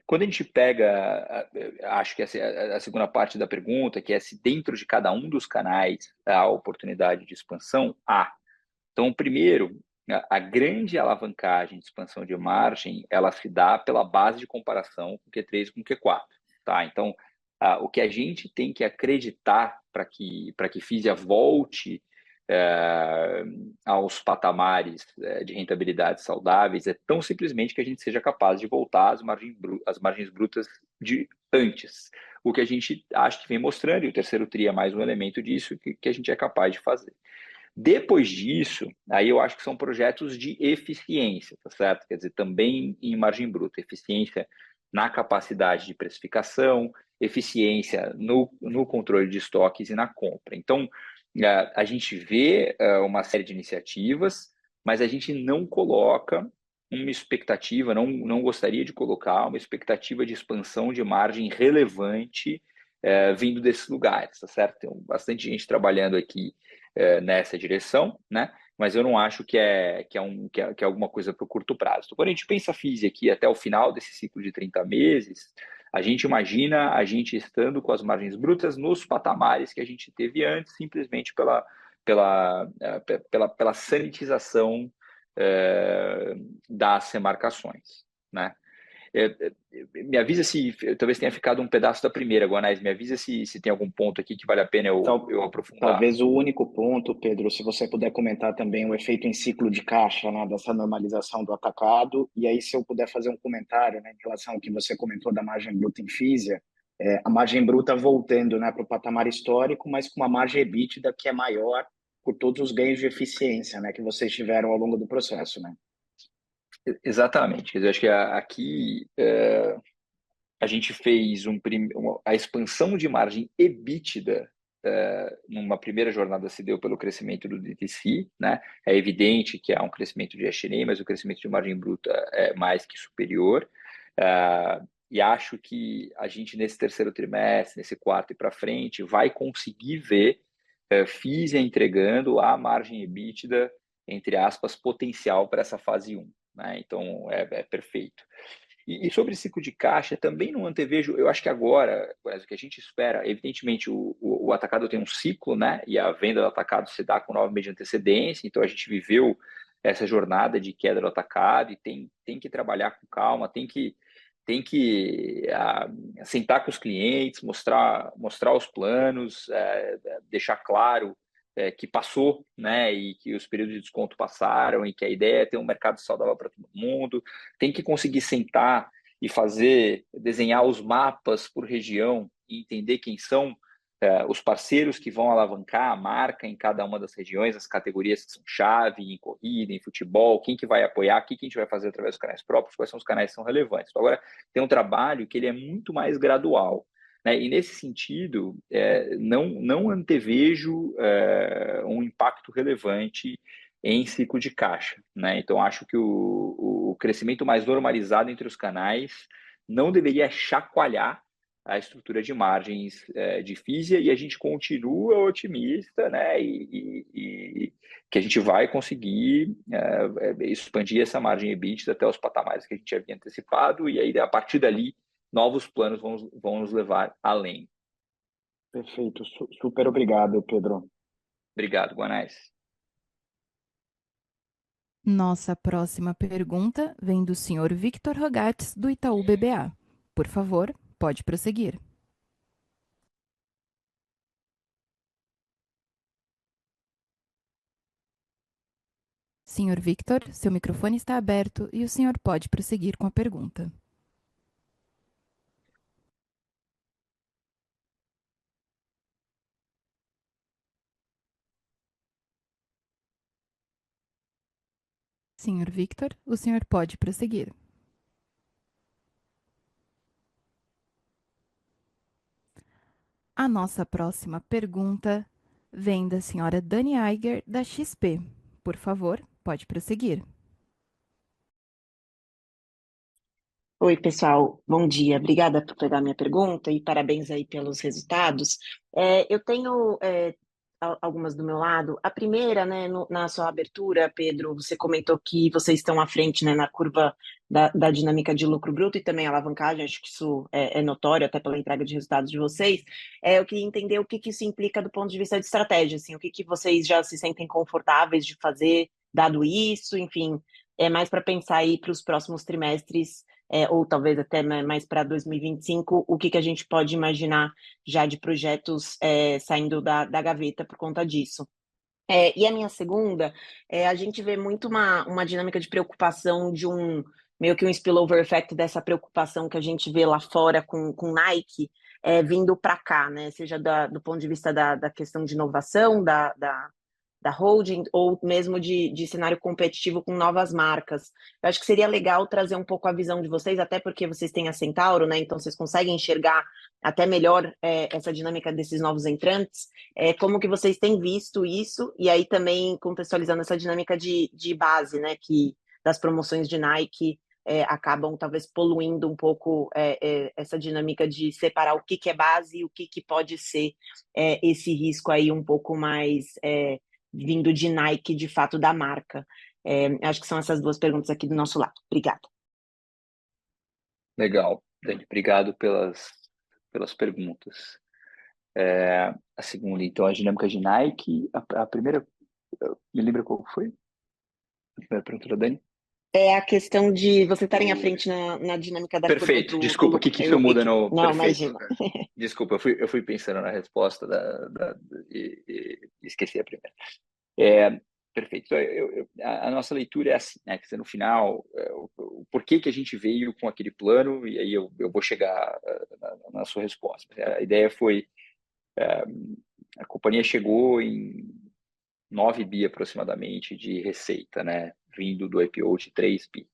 Speaker 1: Quando a gente pega, acho que essa é a segunda parte da pergunta, que é se dentro de cada um dos canais há oportunidade de expansão, há. Então, primeiro, a grande alavancagem de expansão de margem, ela se dá pela base de comparação com Q3 e com Q4, tá? Então, o que a gente tem que acreditar para que Fisia volte aos patamares de rentabilidade saudáveis é tão simplesmente que a gente seja capaz de voltar às margens brutas de antes. O que a gente acha que vem mostrando, e o terceiro TRI é mais um elemento disso, que a gente é capaz de fazer. Depois disso, aí eu acho que são projetos de eficiência, tá certo? Quer dizer, também em margem bruta, eficiência na capacidade de precificação, eficiência no controle de estoques e na compra. Então, a gente vê uma série de iniciativas, mas a gente não coloca uma expectativa, não gostaria de colocar uma expectativa de expansão de margem relevante vindo desses lugares, tá certo? Tem bastante gente trabalhando aqui nessa direção, né? Mas eu não acho que é alguma coisa para o curto prazo. Então, quando a gente pensa a FISE aqui até o final desse ciclo de 30 meses, a gente imagina a gente estando com as margens brutas nos patamares que a gente teve antes, simplesmente pela sanitização das remarcações, né? Me avisa se talvez tenha ficado um pedaço da primeira, Guanais. Me avisa se tem algum ponto aqui que vale a pena eu aprofundar.
Speaker 4: Talvez o único ponto, Pedro, se você puder comentar também o efeito em ciclo de caixa, né, dessa normalização do atacado. E aí, se eu puder fazer um comentário, né, em relação ao que você comentou da margem bruta em Fisia, a margem bruta voltando, né, para o patamar histórico, mas com uma margem EBITDA que é maior por todos os ganhos de eficiência, né, que vocês tiveram ao longo do processo, né?
Speaker 1: Exatamente. Quer dizer, acho que aqui a gente fez a expansão de margem EBITDA numa primeira jornada se deu pelo crescimento do DTC, né? É evidente que há um crescimento de SG&A, mas o crescimento de margem bruta é mais que superior. E acho que a gente nesse terceiro trimestre, nesse quarto e para frente, vai conseguir ver Fisia entregando a margem EBITDA, entre aspas, potencial para essa fase 1. Né? Então, é perfeito. E sobre ciclo de caixa, também não antevejo, eu acho que agora, o que a gente espera, evidentemente o atacado tem um ciclo, né? E a venda do atacado se dá com 9 meses de antecedência, então a gente viveu essa jornada de queda do atacado e tem que trabalhar com calma, tem que sentar com os clientes, mostrar os planos, deixar claro que passou, né, e que os períodos de desconto passaram e que a ideia é ter um mercado saudável para todo mundo. Tem que conseguir sentar e desenhar os mapas por região e entender quem são os parceiros que vão alavancar a marca em cada uma das regiões, as categorias que são chave, em corrida, em futebol, quem que vai apoiar, o que a gente vai fazer através dos canais próprios, quais são os canais que são relevantes. Então, agora, tem um trabalho que ele é muito mais gradual. Né? E nesse sentido, não antevejo um impacto relevante em ciclo de caixa. Né? Então, acho que o crescimento mais normalizado entre os canais não deveria chacoalhar a estrutura de margens de Fisia, e a gente continua otimista, né? E que a gente vai conseguir expandir essa margem EBITDA até os patamares que a gente havia antecipado, e aí, a partir dali, novos planos vão nos levar além.
Speaker 4: Perfeito. Super obrigado, Pedro.
Speaker 1: Obrigado, Guanais.
Speaker 3: Nossa próxima pergunta vem do senhor Victor Rogatis, do Itaú BBA. Por favor, pode prosseguir. Senhor Victor, seu microfone está aberto e o senhor pode prosseguir com a pergunta. Senhor Victor, o senhor pode prosseguir. A nossa próxima pergunta vem da senhora Dani Eiger, da XP. Por favor, pode prosseguir.
Speaker 5: Oi, pessoal. Bom dia. Obrigada por pegar minha pergunta e parabéns aí pelos resultados. Eu tenho algumas do meu lado. A primeira, né, na sua abertura, Pedro, você comentou que vocês estão à frente, né, na curva da dinâmica de lucro bruto e também alavancagem. Acho que isso é notório até pela entrega de resultados de vocês. Eu queria entender o que isso implica do ponto de vista de estratégia, assim, o que vocês já se sentem confortáveis de fazer, dado isso, enfim, mais para pensar aí para os próximos trimestres, ou talvez até mais para 2025, o que a gente pode imaginar já de projetos saindo da gaveta por conta disso. E a minha segunda, a gente vê muito uma dinâmica de preocupação de meio que um spillover effect dessa preocupação que a gente vê lá fora com Nike, vindo para cá, né? Seja do ponto de vista da questão de inovação, da holding ou mesmo de cenário competitivo com novas marcas. Eu acho que seria legal trazer um pouco a visão de vocês, até porque vocês têm a Centauro, né? Então vocês conseguem enxergar até melhor essa dinâmica desses novos entrantes. Como que vocês têm visto isso? E aí também contextualizando essa dinâmica de base, né? Que das promoções de Nike acabam talvez poluindo um pouco essa dinâmica de separar o que é base e o que pode ser esse risco aí um pouco mais vindo de Nike, de fato, da marca. Acho que são essas duas perguntas aqui do nosso lado. Obrigada.
Speaker 1: Legal, Dani. Obrigado pelas perguntas. A segunda, então, a dinâmica de Nike. A primeira, me lembra qual foi? A primeira pergunta da Dani?
Speaker 5: É a questão de você estarem à frente na dinâmica da curva
Speaker 1: Perfeito,
Speaker 5: do
Speaker 1: desculpa, o que
Speaker 5: lucro.
Speaker 1: isso muda no...
Speaker 5: Não,
Speaker 1: Perfeito.
Speaker 5: imagina.
Speaker 1: Desculpa, eu fui pensando na resposta e esqueci a primeira. Perfeito. Então, a nossa leitura é assim, né? Que no final, o porquê que a gente veio com aquele plano, e aí eu vou chegar na sua resposta. A ideia foi, a companhia chegou em 9 bi aproximadamente de receita, né? Vindo do IPO de 3 bi.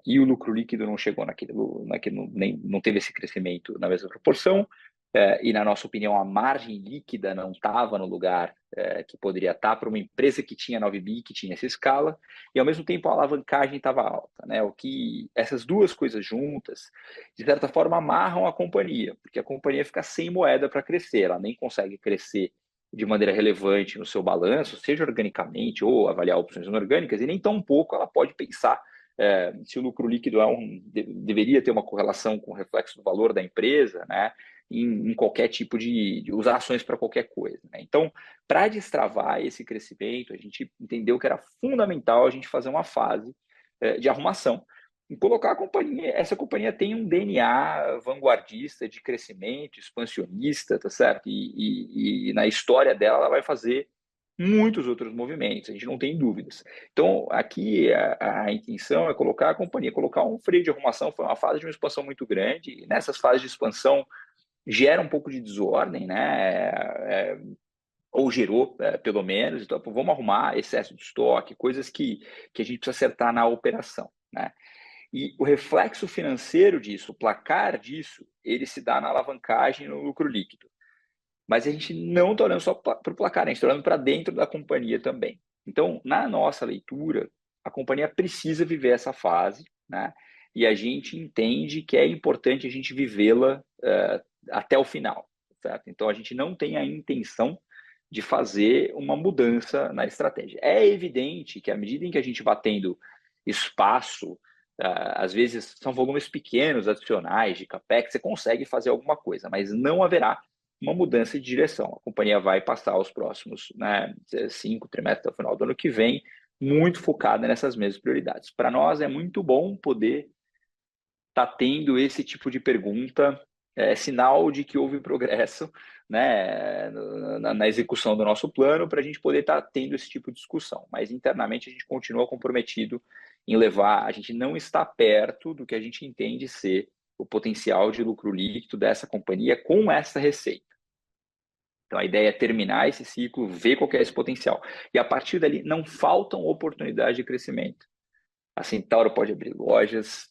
Speaker 1: E o lucro líquido não chegou não teve esse crescimento na mesma proporção, e na nossa opinião a margem líquida não estava no lugar que poderia estar para uma empresa que tinha 9 bi, que tinha essa escala, e ao mesmo tempo a alavancagem estava alta, né? O que essas duas coisas juntas, de certa forma, amarram a companhia, porque a companhia fica sem moeda para crescer, ela nem consegue crescer de maneira relevante no seu balanço, seja organicamente ou avaliar opções inorgânicas, e nem tão pouco ela pode pensar se o lucro líquido deveria ter uma correlação com o reflexo do valor da empresa, né, em qualquer tipo de usar ações para qualquer coisa, né? Então, para destravar esse crescimento, a gente entendeu que era fundamental a gente fazer uma fase de arrumação e colocar a companhia. Essa companhia tem um DNA vanguardista de crescimento, expansionista, tá certo? E na história dela, ela vai fazer muitos outros movimentos, a gente não tem dúvidas. Então, aqui a intenção é colocar a companhia, colocar um freio de arrumação. Foi uma fase de uma expansão muito grande, e nessas fases de expansão gera um pouco de desordem, né? Ou gerou, pelo menos. Então, vamos arrumar excesso de estoque, coisas que a gente precisa acertar na operação, né? E o reflexo financeiro disso, o placar disso, ele se dá na alavancagem no lucro líquido. Mas a gente não está olhando só para o placar, a gente está olhando para dentro da companhia também. Então, na nossa leitura, a companhia precisa viver essa fase, né? E a gente entende que é importante a gente vivê-la até o final, certo? Então, a gente não tem a intenção de fazer uma mudança na estratégia. É evidente que à medida em que a gente vai tendo espaço, às vezes são volumes pequenos, adicionais, de CAPEX, você consegue fazer alguma coisa, mas não haverá uma mudança de direção. A companhia vai passar os próximos 5 trimestres até o final do ano que vem muito focada nessas mesmas prioridades. Para nós é muito bom poder estar tendo esse tipo de pergunta, sinal de que houve progresso, né, na execução do nosso plano, para a gente poder estar tendo esse tipo de discussão. Mas internamente a gente continua comprometido em levar, a gente não está perto do que a gente entende ser o potencial de lucro líquido dessa companhia com essa receita. Então, a ideia é terminar esse ciclo, ver qual é esse potencial. E, a partir dali, não faltam oportunidades de crescimento. A Centauro pode abrir lojas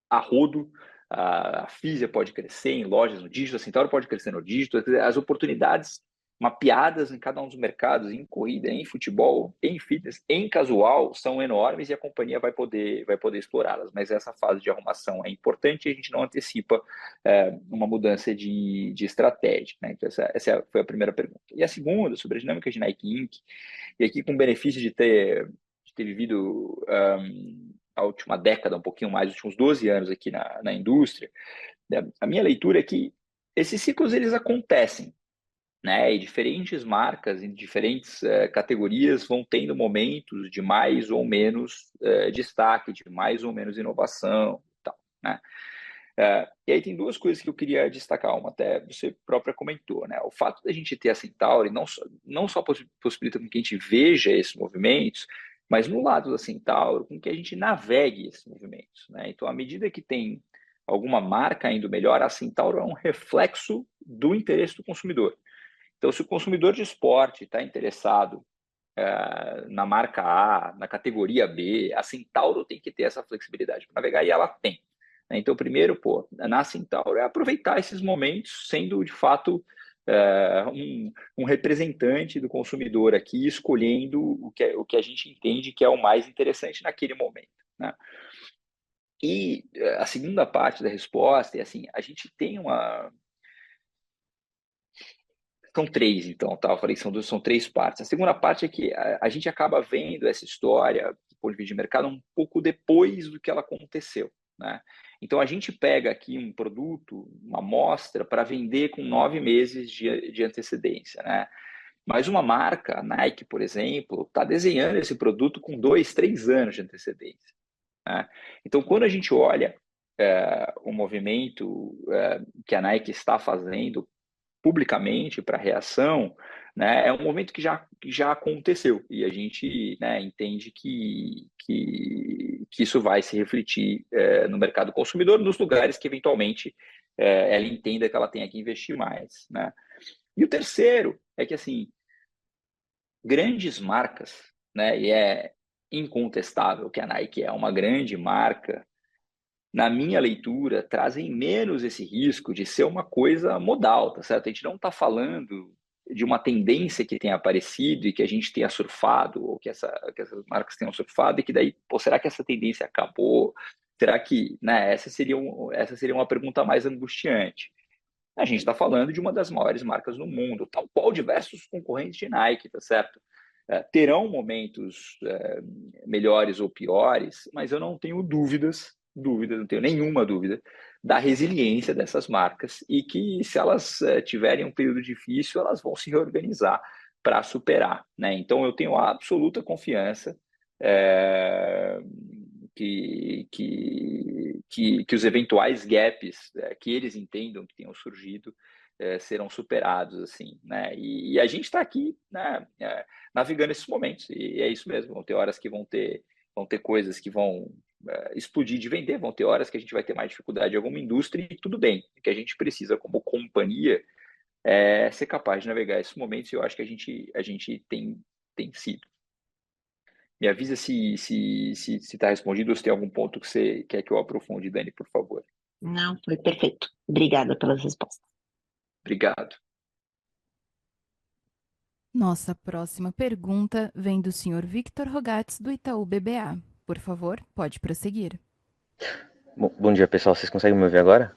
Speaker 1: a rodo, a Fisia pode crescer em lojas no dígito, a Centauro pode crescer no dígito. As oportunidades mapeadas em cada um dos mercados, em corrida, em futebol, em fitness, em casual, são enormes e a companhia vai poder explorá-las. Mas essa fase de arrumação é importante e a gente não antecipa uma mudança de estratégia, né? Então, essa foi a primeira pergunta. E a segunda, sobre a dinâmica de Nike Inc., e aqui com o benefício de ter vivido a última década, um pouquinho mais, os últimos 12 anos aqui na indústria, a minha leitura é que esses ciclos eles acontecem, né? E diferentes marcas em diferentes categorias vão tendo momentos de mais ou menos destaque, de mais ou menos inovação, tal, né? E aí tem duas coisas que eu queria destacar, uma até você própria comentou, né? O fato da gente ter a Centauri não só possibilita com que a gente veja esses movimentos, mas no lado da Centauri, com que a gente navegue esses movimentos, né? Então, à medida que tem alguma marca indo melhor, a Centauri é um reflexo do interesse do consumidor. Então, se o consumidor de esporte está interessado na marca A, na categoria B, a Centauro tem que ter essa flexibilidade para navegar e ela tem. Então, primeiro, na Centauro é aproveitar esses momentos sendo, de fato, um representante do consumidor aqui, escolhendo o que a gente entende que é o mais interessante naquele momento, né? E a segunda parte da resposta é assim, a gente tem São três, então, tá? Eu falei que são três partes. A segunda parte é que a gente acaba vendo essa história, do ponto de vista de mercado, um pouco depois do que ela aconteceu, né? Então, a gente pega aqui um produto, uma amostra, para vender com 9 meses de antecedência, né? Mas uma marca, a Nike, por exemplo, está desenhando esse produto com 2, 3 anos de antecedência, né? Então, quando a gente olha o movimento que a Nike está fazendo publicamente para reação, né, é um momento que já aconteceu e a gente, né, entende que isso vai se refletir no mercado consumidor, nos lugares que eventualmente ela entenda que ela tenha que investir mais, né? E o terceiro é que, assim, grandes marcas, né, e é incontestável que a Nike é uma grande marca, na minha leitura, trazem menos esse risco de ser uma coisa modal, tá certo? A gente não está falando de uma tendência que tenha aparecido e que a gente tenha surfado, ou que essas marcas tenham surfado, e que daí, será que essa tendência acabou? Será que, né, essa seria uma pergunta mais angustiante. A gente está falando de uma das maiores marcas no mundo, tal qual diversos concorrentes de Nike, tá certo? Terão momentos melhores ou piores, mas eu não tenho não tenho nenhuma dúvida da resiliência dessas marcas e que se elas tiverem um período difícil, elas vão se reorganizar para superar, né? Então eu tenho absoluta confiança que os eventuais gaps que eles entendam que tenham surgido serão superados, assim, né? E a gente está aqui, né, navegando esses momentos, e é isso mesmo. Vão ter horas que vão ter coisas que vão explodir de vender, vão ter horas que a gente vai ter mais dificuldade em alguma indústria, e tudo bem. O que a gente precisa como companhia é ser capaz de navegar esses momentos, e eu acho que a gente tem sido. Me avisa se está respondido ou se tem algum ponto que você quer que eu aprofunde, Dani, por favor.
Speaker 5: Não, foi perfeito. Obrigada pelas respostas.
Speaker 1: Obrigado.
Speaker 3: Nossa próxima pergunta vem do senhor Victor Rogatis, do Itaú BBA. Por favor, pode prosseguir.
Speaker 6: Bom dia, pessoal. Vocês conseguem me ouvir agora?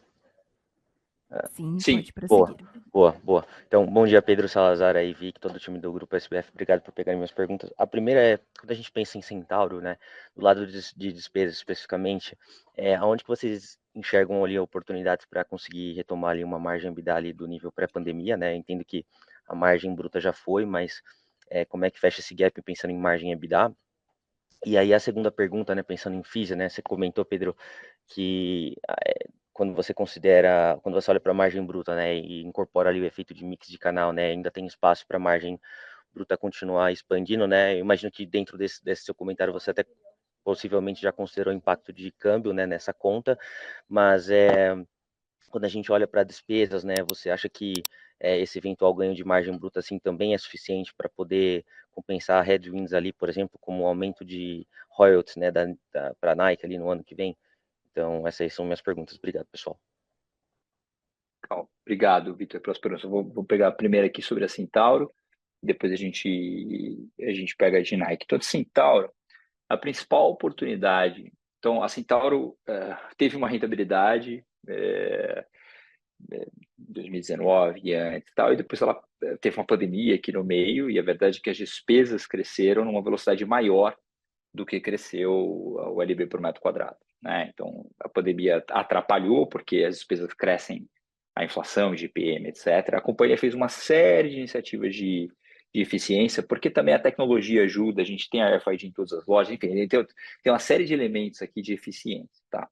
Speaker 3: Sim,
Speaker 1: Sim.
Speaker 3: pode prosseguir.
Speaker 6: Boa. Então, bom dia, Pedro Salazar aí, Vic, todo o time do Grupo SBF. Obrigado por pegarem minhas perguntas. A primeira é, quando a gente pensa em Centauro, né, do lado de despesas especificamente, aonde que vocês enxergam ali oportunidades para conseguir retomar ali uma margem EBITDA ali do nível pré-pandemia, né? Entendo que a margem bruta já foi, mas como é que fecha esse gap pensando em margem EBITDA? E aí a segunda pergunta, né, pensando em Fisia, né, você comentou, Pedro, que quando você olha para a margem bruta, né, e incorpora ali o efeito de mix de canal, né, ainda tem espaço para a margem bruta continuar expandindo, né? Eu imagino que dentro desse seu comentário você até possivelmente já considerou o impacto de câmbio, né, nessa conta, mas quando a gente olha para despesas, né, você acha que esse eventual ganho de margem bruta assim também é suficiente para poder compensar headwinds ali, por exemplo, como o aumento de royalties, né, para a Nike ali no ano que vem? Então, essas aí são minhas perguntas. Obrigado, pessoal.
Speaker 1: Obrigado, Vitor, pelas perguntas. Vou pegar a primeira aqui sobre a Centauro, depois a gente pega a de Nike. Então, a Centauro, a principal oportunidade. Então, a Centauro teve uma rentabilidade em 2019 e antes, tal, e depois ela teve uma pandemia aqui no meio, e a verdade é que as despesas cresceram numa velocidade maior do que cresceu o LB por metro quadrado, né? Então, a pandemia atrapalhou, porque as despesas crescem, a inflação, GPM, etc. A companhia fez uma série de iniciativas de eficiência, porque também a tecnologia ajuda, a gente tem a RFID em todas as lojas, enfim, tem uma série de elementos aqui de eficiência, tá?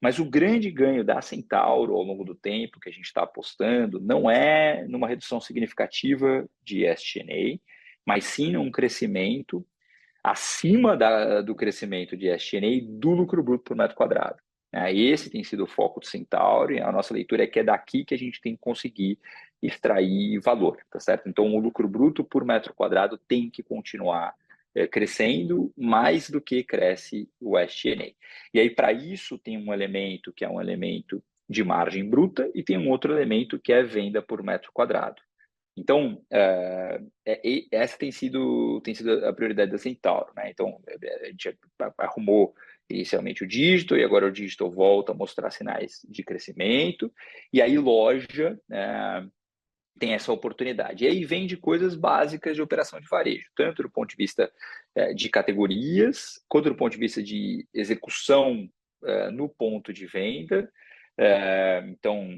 Speaker 1: Mas o grande ganho da Centauro ao longo do tempo que a gente está apostando não é numa redução significativa de SG&A, mas sim num crescimento acima do crescimento de SG&A do lucro bruto por metro quadrado. Esse tem sido o foco do Centauro, e a nossa leitura é que é daqui que a gente tem que conseguir extrair valor, tá certo? Então, o lucro bruto por metro quadrado tem que continuar crescendo mais do que cresce o SG&A. E aí, para isso, tem um elemento que é um elemento de margem bruta e tem um outro elemento que é venda por metro quadrado. Então, essa tem sido a prioridade da Centauro, né? Então, a gente arrumou inicialmente o digital e agora o digital volta a mostrar sinais de crescimento. E aí, loja tem essa oportunidade. E aí vem de coisas básicas de operação de varejo, tanto do ponto de vista de categorias, quanto do ponto de vista de execução no ponto de venda. Então,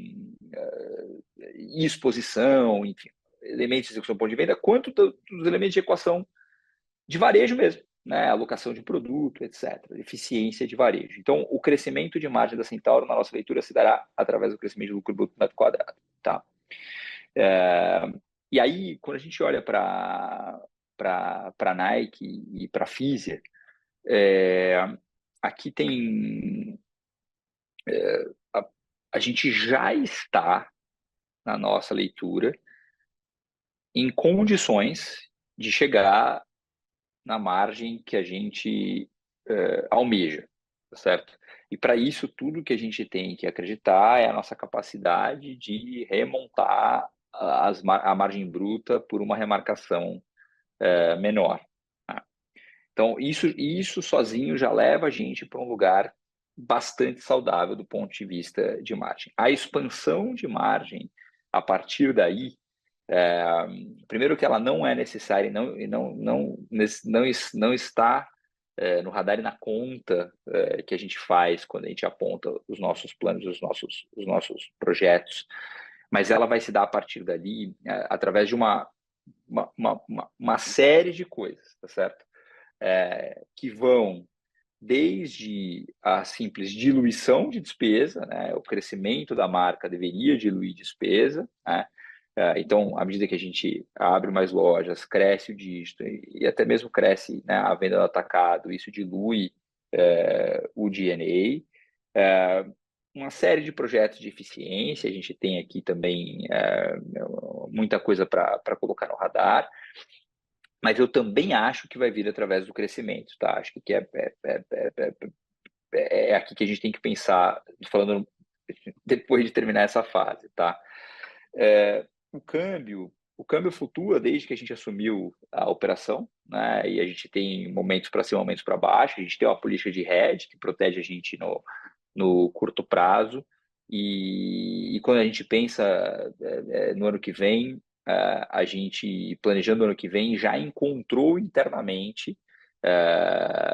Speaker 1: exposição, enfim, elementos de execução do ponto de venda, quanto dos elementos de equação de varejo mesmo, né? Alocação de produto, etc., eficiência de varejo. Então, o crescimento de margem da Centauro, na nossa leitura, se dará através do crescimento do lucro bruto por metro quadrado, tá? E aí, quando a gente olha para Nike e para Fisia, aqui tem a gente já está na nossa leitura em condições de chegar na margem que a gente almeja, tá certo? E para isso, tudo que a gente tem que acreditar é a nossa capacidade de remontar a margem bruta por uma remarcação menor. Tá? Então, isso sozinho já leva a gente para um lugar bastante saudável do ponto de vista de margem. A expansão de margem, a partir daí, primeiro que ela não é necessária, não está no radar e na conta que a gente faz quando a gente aponta os nossos planos, os nossos projetos, mas ela vai se dar a partir dali através de uma série de coisas, tá certo? Que vão desde a simples diluição de despesa, né? O crescimento da marca deveria diluir despesa, né? Então, à medida que a gente abre mais lojas, cresce o dígito e até mesmo cresce, né, a venda no atacado, isso dilui o D&A. Uma série de projetos de eficiência, a gente tem aqui também muita coisa para colocar no radar, mas eu também acho que vai vir através do crescimento, tá? Acho que é aqui que a gente tem que pensar, falando depois de terminar essa fase, tá? O câmbio flutua desde que a gente assumiu a operação, né? E a gente tem momentos para cima, momentos para baixo. A gente tem uma política de hedge que protege a gente no curto prazo. E quando a gente pensa no ano que vem, a gente, planejando o ano que vem, já encontrou internamente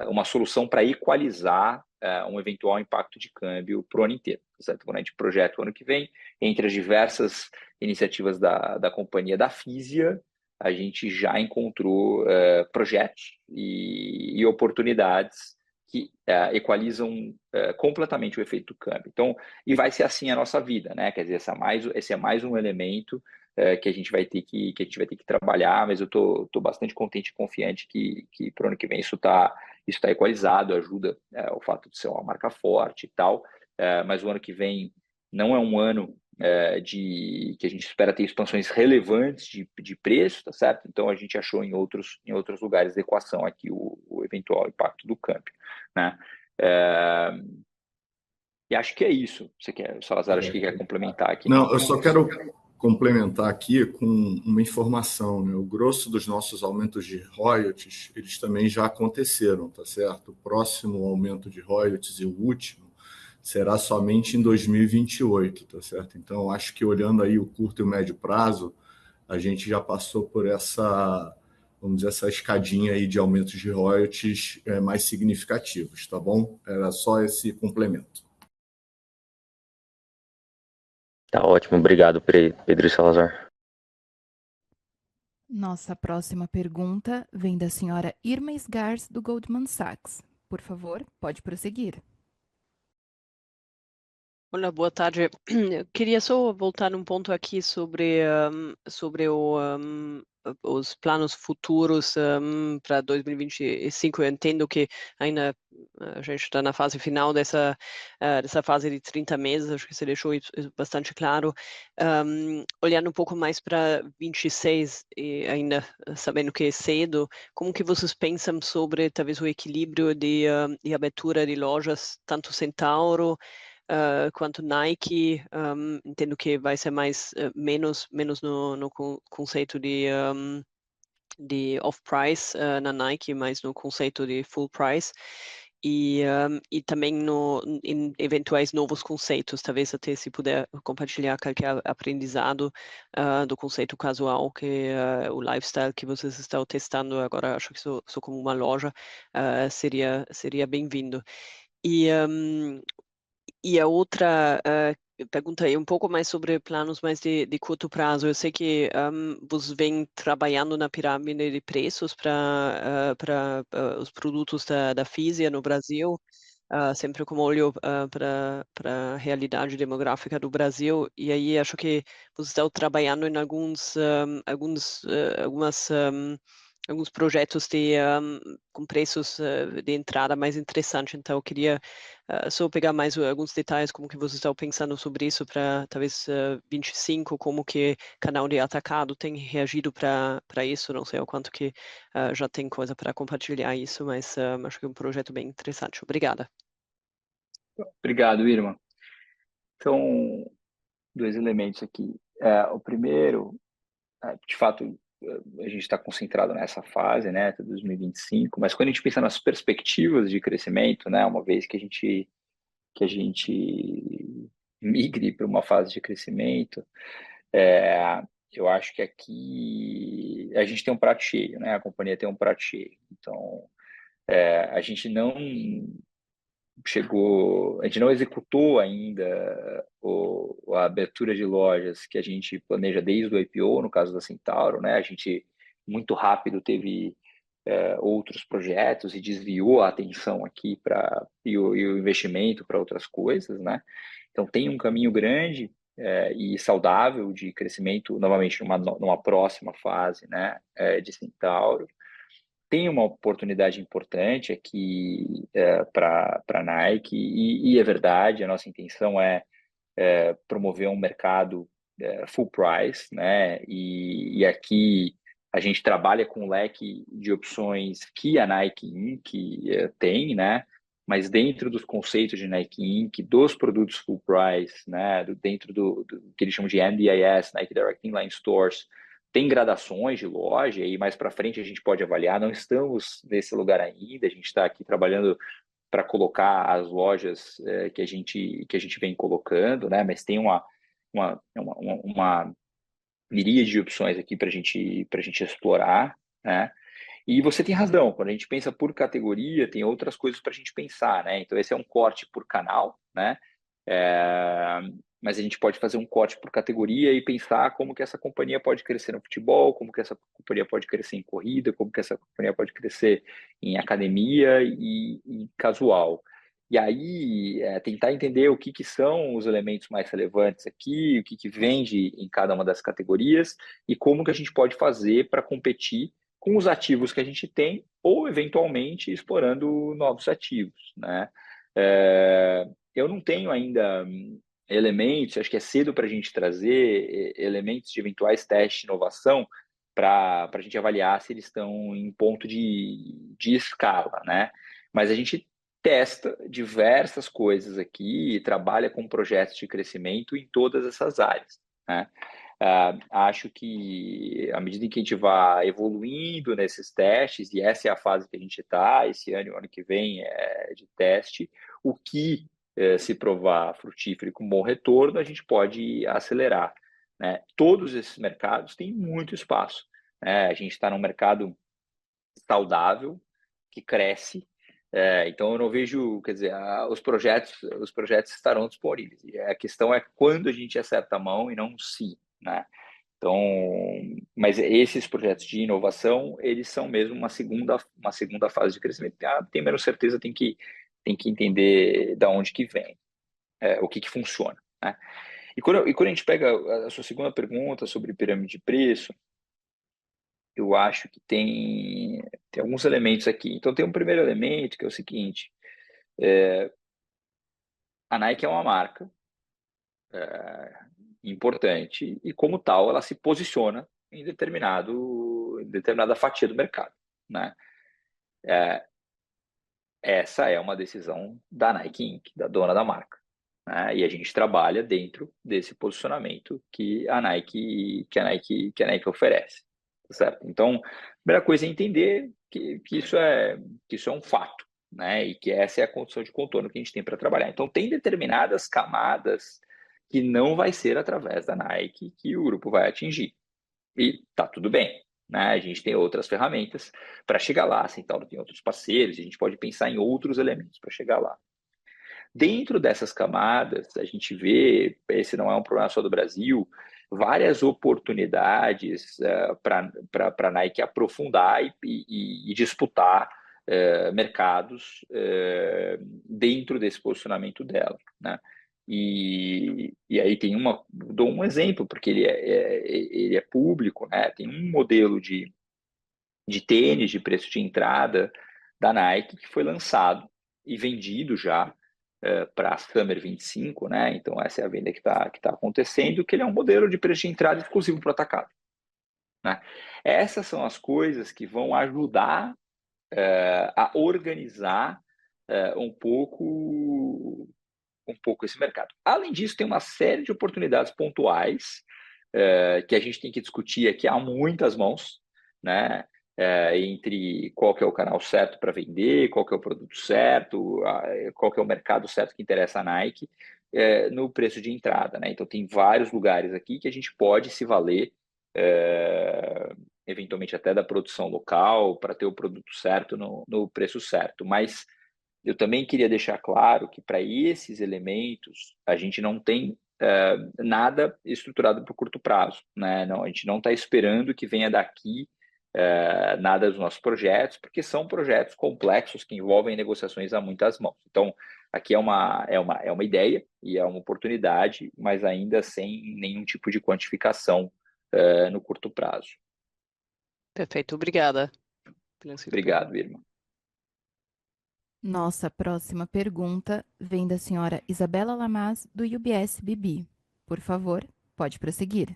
Speaker 1: uma solução para equalizar um eventual impacto de câmbio para o ano inteiro. Certo? Quando a gente projeta o ano que vem, entre as diversas iniciativas da companhia da Fisia, a gente já encontrou projetos e oportunidades que equalizam completamente o efeito do câmbio. Então, e vai ser assim a nossa vida, né? Quer dizer, esse é mais um elemento que a gente vai ter que trabalhar, mas eu tô bastante contente e confiante que para o ano que vem isso tá equalizado, ajuda o fato de ser uma marca forte e tal, mas o ano que vem não é um ano que a gente espera ter expansões relevantes de preço, tá certo? Então a gente achou em outros lugares da equação aqui o eventual impacto do câmbio, né? E acho que é isso. Salazar, acho que quer complementar aqui.
Speaker 2: Não, eu só quero complementar aqui com uma informação, né? O grosso dos nossos aumentos de royalties, eles também já aconteceram, tá certo? O próximo aumento de royalties e o último será somente em 2028, tá certo? Então, acho que olhando aí o curto e o médio prazo, a gente já passou por essa, vamos dizer, essa escadinha aí de aumentos de royalties mais significativos, tá bom? Era só esse complemento.
Speaker 6: Tá ótimo, obrigado, Pedro e Salazar.
Speaker 3: Nossa próxima pergunta vem da senhora Irma Sgars, do Goldman Sachs. Por favor, pode prosseguir.
Speaker 7: Olá, boa tarde. Eu queria só voltar um ponto aqui sobre os planos futuros para 2025. Eu entendo que ainda a gente está na fase final dessa fase de 30 meses, acho que você deixou isso bastante claro. Olhando um pouco mais para 26 e ainda sabendo que é cedo, como que vocês pensam sobre talvez o equilíbrio de abertura de lojas, tanto Centauro quanto Nike? Entendo que vai ser menos no conceito de off-price na Nike, mas no conceito de full price. E também em eventuais novos conceitos, talvez até se puder compartilhar qualquer aprendizado do conceito casual, que é o lifestyle que vocês estão testando agora, acho que só como uma loja, seria bem-vindo. E a outra pergunta é um pouco mais sobre planos mais de curto prazo. Eu sei que você vem trabalhando na pirâmide de preços para os produtos da Fisia no Brasil, sempre com olho para a realidade demográfica do Brasil. E aí acho que você está trabalhando em alguns projetos com preços de entrada mais interessantes. Então, eu queria só pegar mais alguns detalhes, como que vocês estão pensando sobre isso para talvez 25, como que canal de atacado tem reagido para isso. Não sei o quanto que já tem coisa para compartilhar isso, mas acho que é um projeto bem interessante. Obrigada.
Speaker 1: Obrigado, Irma. Então, dois elementos aqui. O primeiro, de fato, a gente está concentrado nessa fase, né, até 2025, mas quando a gente pensa nas perspectivas de crescimento, né, uma vez que a gente migre para uma fase de crescimento, eu acho que aqui a gente tem um prato cheio, né, a companhia tem um prato cheio. Então, a gente não executou ainda a abertura de lojas que a gente planeja desde o IPO, no caso da Centauro, né? A gente muito rápido teve outros projetos e desviou a atenção aqui e o investimento para outras coisas, né? Então tem um caminho grande e saudável de crescimento, novamente numa próxima fase, né? De Centauro. Tem uma oportunidade importante aqui para a Nike e é verdade, a nossa intenção é promover um mercado full price, né? E aqui a gente trabalha com um leque de opções que a Nike Inc. Tem, né? Mas dentro dos conceitos de Nike Inc., dos produtos full price, né? Dentro do que eles chamam de NDIS, Nike Direct Inline Stores, tem gradações de loja e mais para frente a gente pode avaliar. Não estamos nesse lugar ainda, a gente está aqui trabalhando para colocar as lojas que a gente vem colocando, né? Mas tem uma miríade de opções aqui para a gente explorar, né? E você tem razão, quando a gente pensa por categoria, tem outras coisas para a gente pensar, né? Então, esse é um corte por canal, né? Mas a gente pode fazer um corte por categoria e pensar como que essa companhia pode crescer no futebol, como que essa companhia pode crescer em corrida, como que essa companhia pode crescer em academia e casual. E aí, tentar entender o que são os elementos mais relevantes aqui, o que vende em cada uma das categorias e como que a gente pode fazer para competir com os ativos que a gente tem ou, eventualmente, explorando novos ativos, né? Eu não tenho ainda elementos, acho que é cedo para a gente trazer elementos de eventuais testes de inovação para a gente avaliar se eles estão em ponto de escala, né? Mas a gente testa diversas coisas aqui e trabalha com projetos de crescimento em todas essas áreas, né? Acho que à medida que a gente vai evoluindo nesses testes, e essa é a fase que a gente está, esse ano e o ano que vem é de teste, o que se provar frutífero e com bom retorno, a gente pode acelerar, né? Todos esses mercados têm muito espaço, né? A gente está num mercado saudável, que cresce, então eu não vejo, quer dizer, os projetos estarão disponíveis. E a questão é quando a gente acerta a mão e não se, né? Então, mas esses projetos de inovação, eles são mesmo uma segunda fase de crescimento. Tem menos certeza, tem que entender da onde que vem, o que funciona, né? E quando a gente pega a sua segunda pergunta sobre pirâmide de preço, eu acho que tem alguns elementos aqui. Então, tem um primeiro elemento que é o seguinte: a Nike é uma marca importante e, como tal, ela se posiciona em determinada fatia do mercado, né? Essa é uma decisão da Nike Inc., da dona da marca, né? E a gente trabalha dentro desse posicionamento que a Nike oferece, tá certo? Então, a primeira coisa é entender que isso é um fato, né? E que essa é a condição de contorno que a gente tem para trabalhar. Então, tem determinadas camadas que não vai ser através da Nike que o grupo vai atingir. E tá tudo bem, né? A gente tem outras ferramentas para chegar lá, a Centauro tem outros parceiros, a gente pode pensar em outros elementos para chegar lá. Dentro dessas camadas, a gente vê, esse não é um problema só do Brasil, várias oportunidades para a Nike aprofundar e disputar mercados dentro desse posicionamento dela, né? E aí dou um exemplo, porque ele é público, né? Tem um modelo de tênis de preço de entrada da Nike que foi lançado e vendido já para a Summer 25, né? Então essa é a venda que tá acontecendo, que ele é um modelo de preço de entrada exclusivo para o atacado, né? Essas são as coisas que vão ajudar a organizar um pouco esse mercado. Além disso, tem uma série de oportunidades pontuais que a gente tem que discutir aqui há muitas mãos, né? Entre qual que é o canal certo para vender, qual que é o produto certo, qual que é o mercado certo que interessa a Nike no preço de entrada, né? Então tem vários lugares aqui que a gente pode se valer eventualmente até da produção local para ter o produto certo no preço certo, mas eu também queria deixar claro que para esses elementos a gente não tem nada estruturado para o curto prazo, né? Não, a gente não está esperando que venha daqui nada dos nossos projetos, porque são projetos complexos que envolvem negociações a muitas mãos. Então, aqui é uma ideia e é uma oportunidade, mas ainda sem nenhum tipo de quantificação no curto prazo.
Speaker 7: Perfeito, obrigada.
Speaker 1: Obrigado, Irma.
Speaker 3: Nossa próxima pergunta vem da senhora Isabela Lamas, do UBS BB. Por favor, pode prosseguir.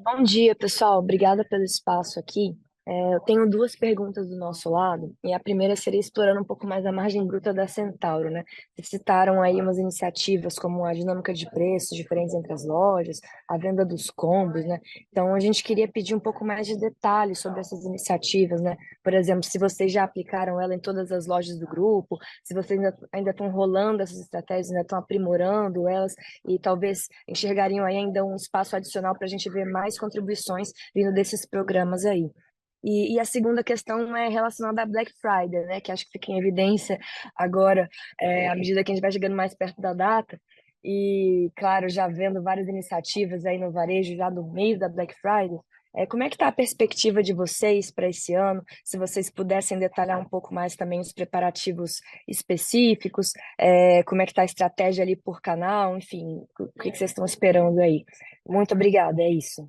Speaker 8: Bom dia, pessoal. Obrigada pelo espaço aqui. Eu tenho duas perguntas do nosso lado, e a primeira seria explorando um pouco mais a margem bruta da Centauro, né? Vocês citaram aí umas iniciativas como a dinâmica de preços diferentes entre as lojas, a venda dos combos, né? Então, a gente queria pedir um pouco mais de detalhes sobre essas iniciativas, né? Por exemplo, se vocês já aplicaram ela em todas as lojas do grupo, se vocês ainda estão rolando essas estratégias, ainda estão aprimorando elas, e talvez enxergariam aí ainda um espaço adicional para a gente ver mais contribuições vindo desses programas aí. E a segunda questão é relacionada à Black Friday, né, que acho que fica em evidência agora, à medida que a gente vai chegando mais perto da data. E, claro, já vendo várias iniciativas aí no varejo já no meio da Black Friday, como é que está a perspectiva de vocês para esse ano? Se vocês pudessem detalhar um pouco mais também os preparativos específicos, como é que está a estratégia ali por canal, enfim, o que vocês estão esperando aí? Muito obrigada, é isso.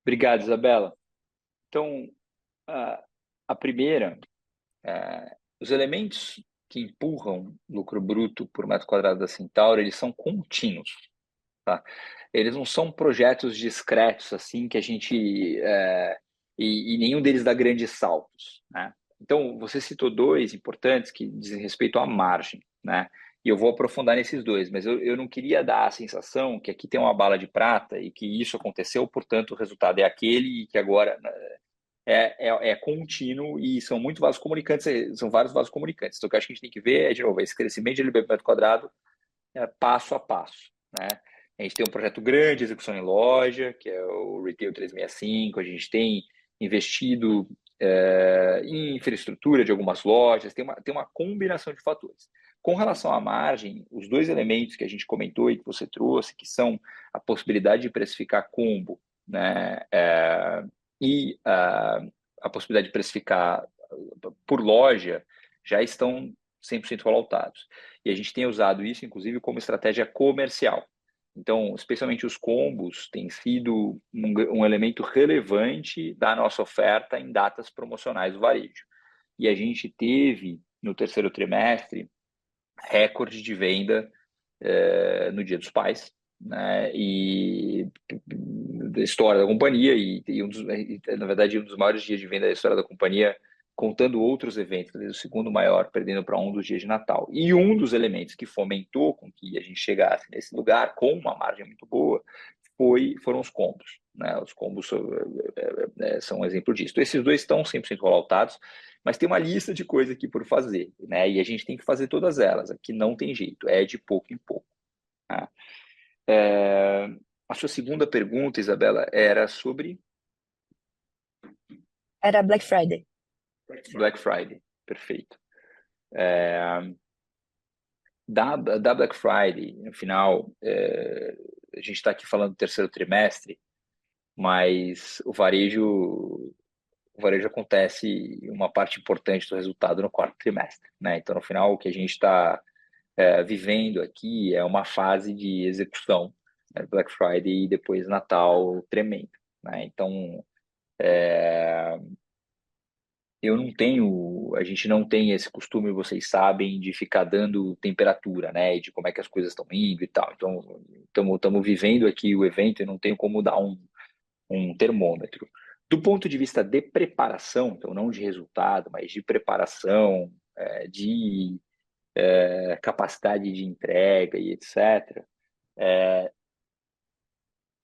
Speaker 1: Obrigado, Isabela. Então, a primeira, os elementos que empurram lucro bruto por metro quadrado da Centauro, eles são contínuos, tá? Eles não são projetos discretos, assim, que a gente... e nenhum deles dá grandes saltos, né? Então, você citou dois importantes que dizem respeito à margem, né? E eu vou aprofundar nesses dois, mas eu não queria dar a sensação que aqui tem uma bala de prata e que isso aconteceu, portanto, o resultado é aquele e que agora é contínuo e são muito vasos comunicantes, são vários vasos comunicantes. Então, o que eu acho que a gente tem que ver de novo, esse crescimento de LB por metro quadrado passo a passo, né? A gente tem um projeto grande de execução em loja, que é o Retail 365, a gente tem investido em infraestrutura de algumas lojas, tem uma combinação de fatores. Com relação à margem, os dois elementos que a gente comentou e que você trouxe, que são a possibilidade de precificar combo, né, e a possibilidade de precificar por loja, já estão 100% rolloutados. E a gente tem usado isso, inclusive, como estratégia comercial. Então, especialmente os combos têm sido um elemento relevante da nossa oferta em datas promocionais do varejo. E a gente teve, no terceiro trimestre, recorde de venda no Dia dos Pais, né? E da história da companhia na verdade, um dos maiores dias de venda da história da companhia, contando outros eventos, o segundo maior, perdendo para um dos dias de Natal. E um dos elementos que fomentou com que a gente chegasse nesse lugar com uma margem muito boa foram os combos, né? Os combos são um exemplo disso. Então, esses dois estão 100% rolloutados, mas tem uma lista de coisas aqui por fazer, né? E a gente tem que fazer todas elas. Aqui não tem jeito, é de pouco em pouco. Tá? A sua segunda pergunta, Isabela, era sobre
Speaker 8: Era Black Friday.
Speaker 1: Black Friday. Perfeito. Da Black Friday, no final, a gente está aqui falando do terceiro trimestre, mas o varejo acontece uma parte importante do resultado no quarto trimestre, né? Então, no final, o que a gente está vivendo aqui é uma fase de execução, né? Black Friday e depois Natal tremendo, né? Então, a gente não tem esse costume, vocês sabem, de ficar dando temperatura, né? E de como é que as coisas estão indo e tal. Então, estamos vivendo aqui o evento e não tenho como dar um termômetro. Do ponto de vista de preparação, então não de resultado, mas de preparação, de capacidade de entrega e etc.,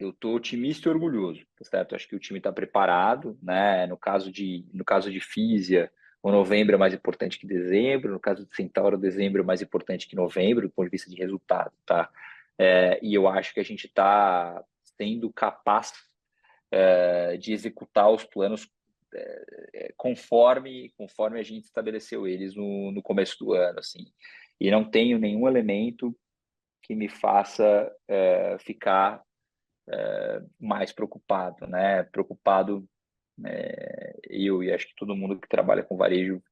Speaker 1: eu estou otimista e orgulhoso, tá certo? Acho que o time está preparado, né? No caso de Fisia, o novembro é mais importante que dezembro. No caso de Centauro, dezembro é mais importante que novembro, do ponto de vista de resultado, tá? E eu acho que a gente está sendo capaz de executar os planos conforme a gente estabeleceu eles no começo do ano, assim. E não tenho nenhum elemento que me faça ficar mais preocupado, né? Preocupado, eu e acho que todo mundo que trabalha com varejo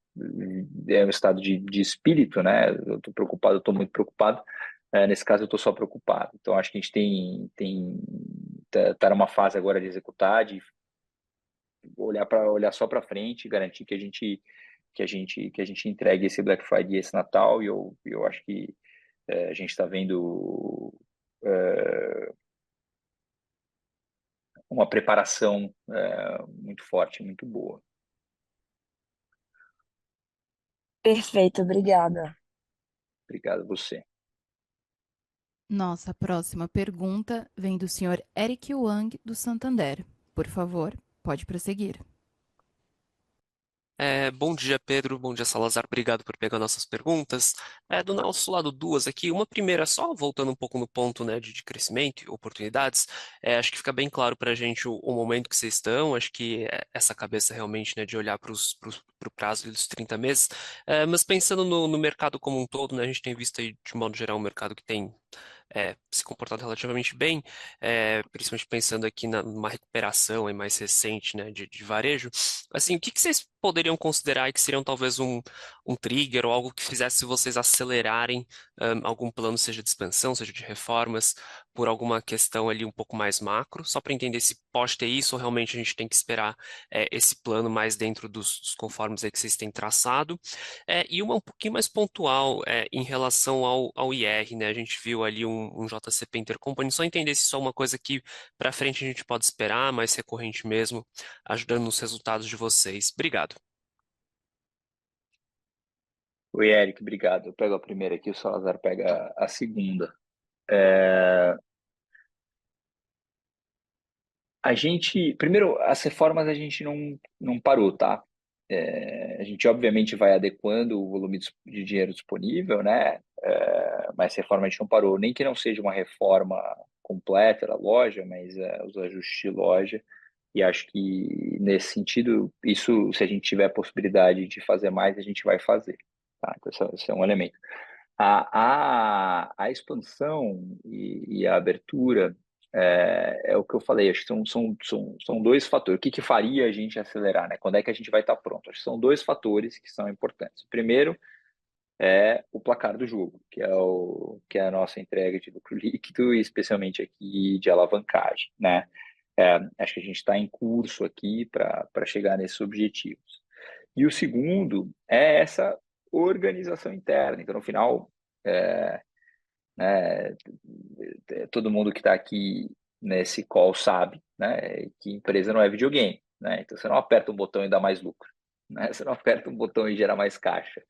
Speaker 1: é um estado de espírito, né? Eu estou preocupado, eu estou muito preocupado. Nesse caso, eu estou só preocupado. Então, acho que a gente tá numa fase agora de executar, de olhar só para frente, garantir que a gente entregue esse Black Friday e esse Natal. E eu acho que a gente está vendo uma preparação muito forte, muito boa.
Speaker 8: Perfeito, obrigada.
Speaker 1: Obrigado a você.
Speaker 3: Nossa próxima pergunta vem do senhor Eric Wang, do Santander. Por favor, pode prosseguir.
Speaker 9: Bom dia, Pedro. Bom dia, Salazar. Obrigado por pegar nossas perguntas. Do nosso lado, duas aqui. Uma primeira, só voltando um pouco no ponto, né, de crescimento e oportunidades. Acho que fica bem claro para a gente o momento que vocês estão. Acho que essa cabeça realmente, né, de olhar para o prazo dos 30 meses. Mas pensando no mercado como um todo, né, a gente tem visto aí, de modo geral, um mercado que tem se comportado relativamente bem, principalmente pensando aqui numa recuperação aí mais recente, né, de varejo. Assim, o que vocês poderiam considerar que seriam talvez um trigger ou algo que fizesse vocês acelerarem algum plano, seja de expansão, seja de reformas, por alguma questão ali um pouco mais macro, só para entender se pode ter isso ou realmente a gente tem que esperar esse plano mais dentro dos conformes aí que vocês têm traçado. E uma um pouquinho mais pontual em relação ao IR, né? A gente viu ali um JCP Intercompany, só entender se isso é uma coisa que para frente a gente pode esperar, mais recorrente mesmo, ajudando nos resultados de vocês. Obrigado.
Speaker 1: Oi, Eric, obrigado. Eu pego a primeira aqui, o Salazar pega a segunda. Primeiro, as reformas a gente não parou, tá? A gente obviamente vai adequando o volume de dinheiro disponível, né? Mas reforma a gente não parou, nem que não seja uma reforma completa da loja, mas os ajustes de loja. E acho que nesse sentido, isso, se a gente tiver a possibilidade de fazer mais, a gente vai fazer. Tá? Então, esse é um elemento. A expansão e a abertura é o que eu falei, acho que são dois fatores. O que faria a gente acelerar, né? Quando é que a gente vai estar pronto? Acho que são dois fatores que são importantes. Primeiro, é o placar do jogo, que é a nossa entrega de lucro líquido e especialmente aqui de alavancagem, né? Acho que a gente está em curso aqui para chegar nesses objetivos. E o segundo é essa organização interna. Então, no final, né, todo mundo que está aqui nesse call sabe, né, que empresa não é videogame, né? Então, você não aperta um botão e dá mais lucro, né? Você não aperta um botão e gera mais caixa.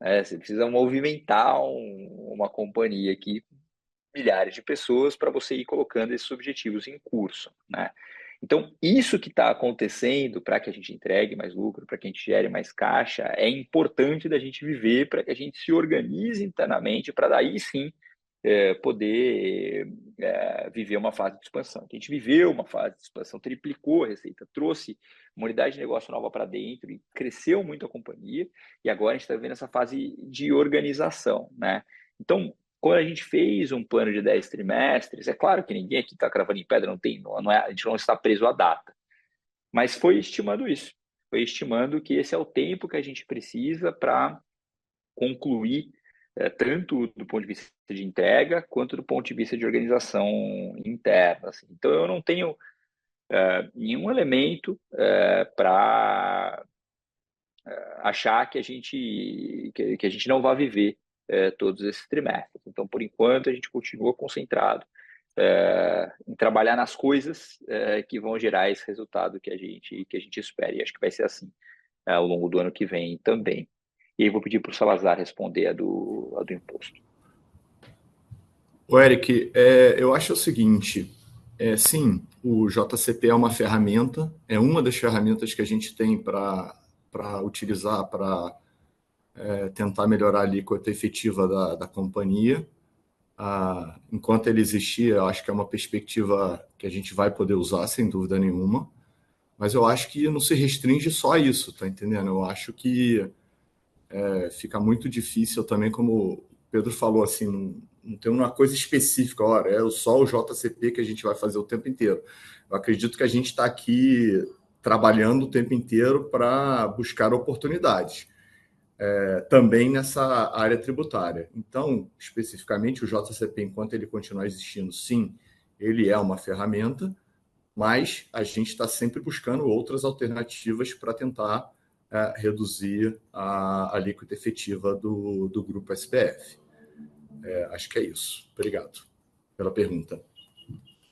Speaker 1: Você precisa movimentar uma companhia aqui, milhares de pessoas, para você ir colocando esses objetivos em curso, né? Então, isso que está acontecendo para que a gente entregue mais lucro, para que a gente gere mais caixa, é importante da gente viver para que a gente se organize internamente, para daí sim poder viver uma fase de expansão. A gente viveu uma fase de expansão, triplicou a receita, trouxe uma unidade de negócio nova para dentro e cresceu muito a companhia, e agora a gente está vivendo essa fase de organização, né? Então, quando a gente fez um plano de 10 trimestres, é claro que ninguém aqui está cravando em pedra, a gente não está preso à data, mas foi estimando isso, foi estimando que esse é o tempo que a gente precisa para concluir, tanto do ponto de vista de entrega, quanto do ponto de vista de organização interna. Assim. Então, eu não tenho nenhum elemento para achar que a gente não vai viver todos esses trimestres. Então, por enquanto, a gente continua concentrado em trabalhar nas coisas que vão gerar esse resultado que a gente espera. E acho que vai ser assim ao longo do ano que vem também. E aí vou pedir para o Salazar responder a do imposto.
Speaker 2: O Eric, eu acho o seguinte, sim, o JCP é uma ferramenta, é uma das ferramentas que a gente tem para utilizar para tentar melhorar a alíquota efetiva da companhia. Enquanto ele existir, eu acho que é uma perspectiva que a gente vai poder usar, sem dúvida nenhuma, mas eu acho que não se restringe só a isso, tá entendendo? Eu acho que fica muito difícil também, como o Pedro falou, assim, não tem uma coisa específica, olha, é só o JCP que a gente vai fazer o tempo inteiro. Eu acredito que a gente está aqui trabalhando o tempo inteiro para buscar oportunidades, também nessa área tributária. Então, especificamente, o JCP, enquanto ele continuar existindo, sim, ele é uma ferramenta, mas a gente está sempre buscando outras alternativas para tentar reduzir a alíquota efetiva do grupo SBF. Acho que é isso. Obrigado pela pergunta.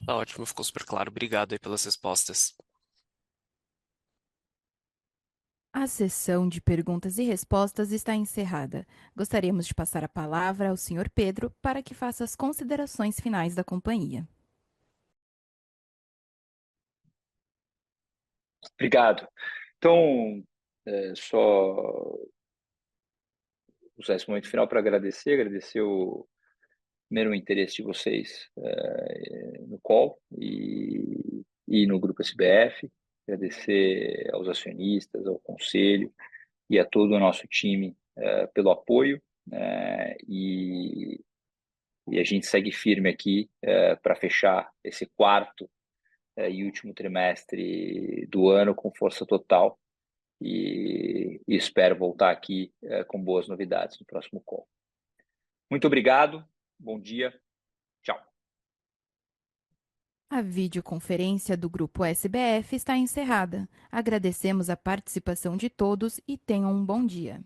Speaker 9: Tá ótimo, ficou super claro. Obrigado aí pelas respostas.
Speaker 3: A sessão de perguntas e respostas está encerrada. Gostaríamos de passar a palavra ao Sr. Pedro para que faça as considerações finais da companhia.
Speaker 1: Obrigado. Então, só usar esse momento final para agradecer primeiro o interesse de vocês no call e no Grupo SBF, agradecer aos acionistas, ao conselho e a todo o nosso time pelo apoio, e a gente segue firme aqui para fechar esse quarto e último trimestre do ano com força total, e espero voltar aqui com boas novidades no próximo call. Muito obrigado, bom dia, tchau.
Speaker 3: A videoconferência do Grupo SBF está encerrada. Agradecemos a participação de todos e tenham um bom dia.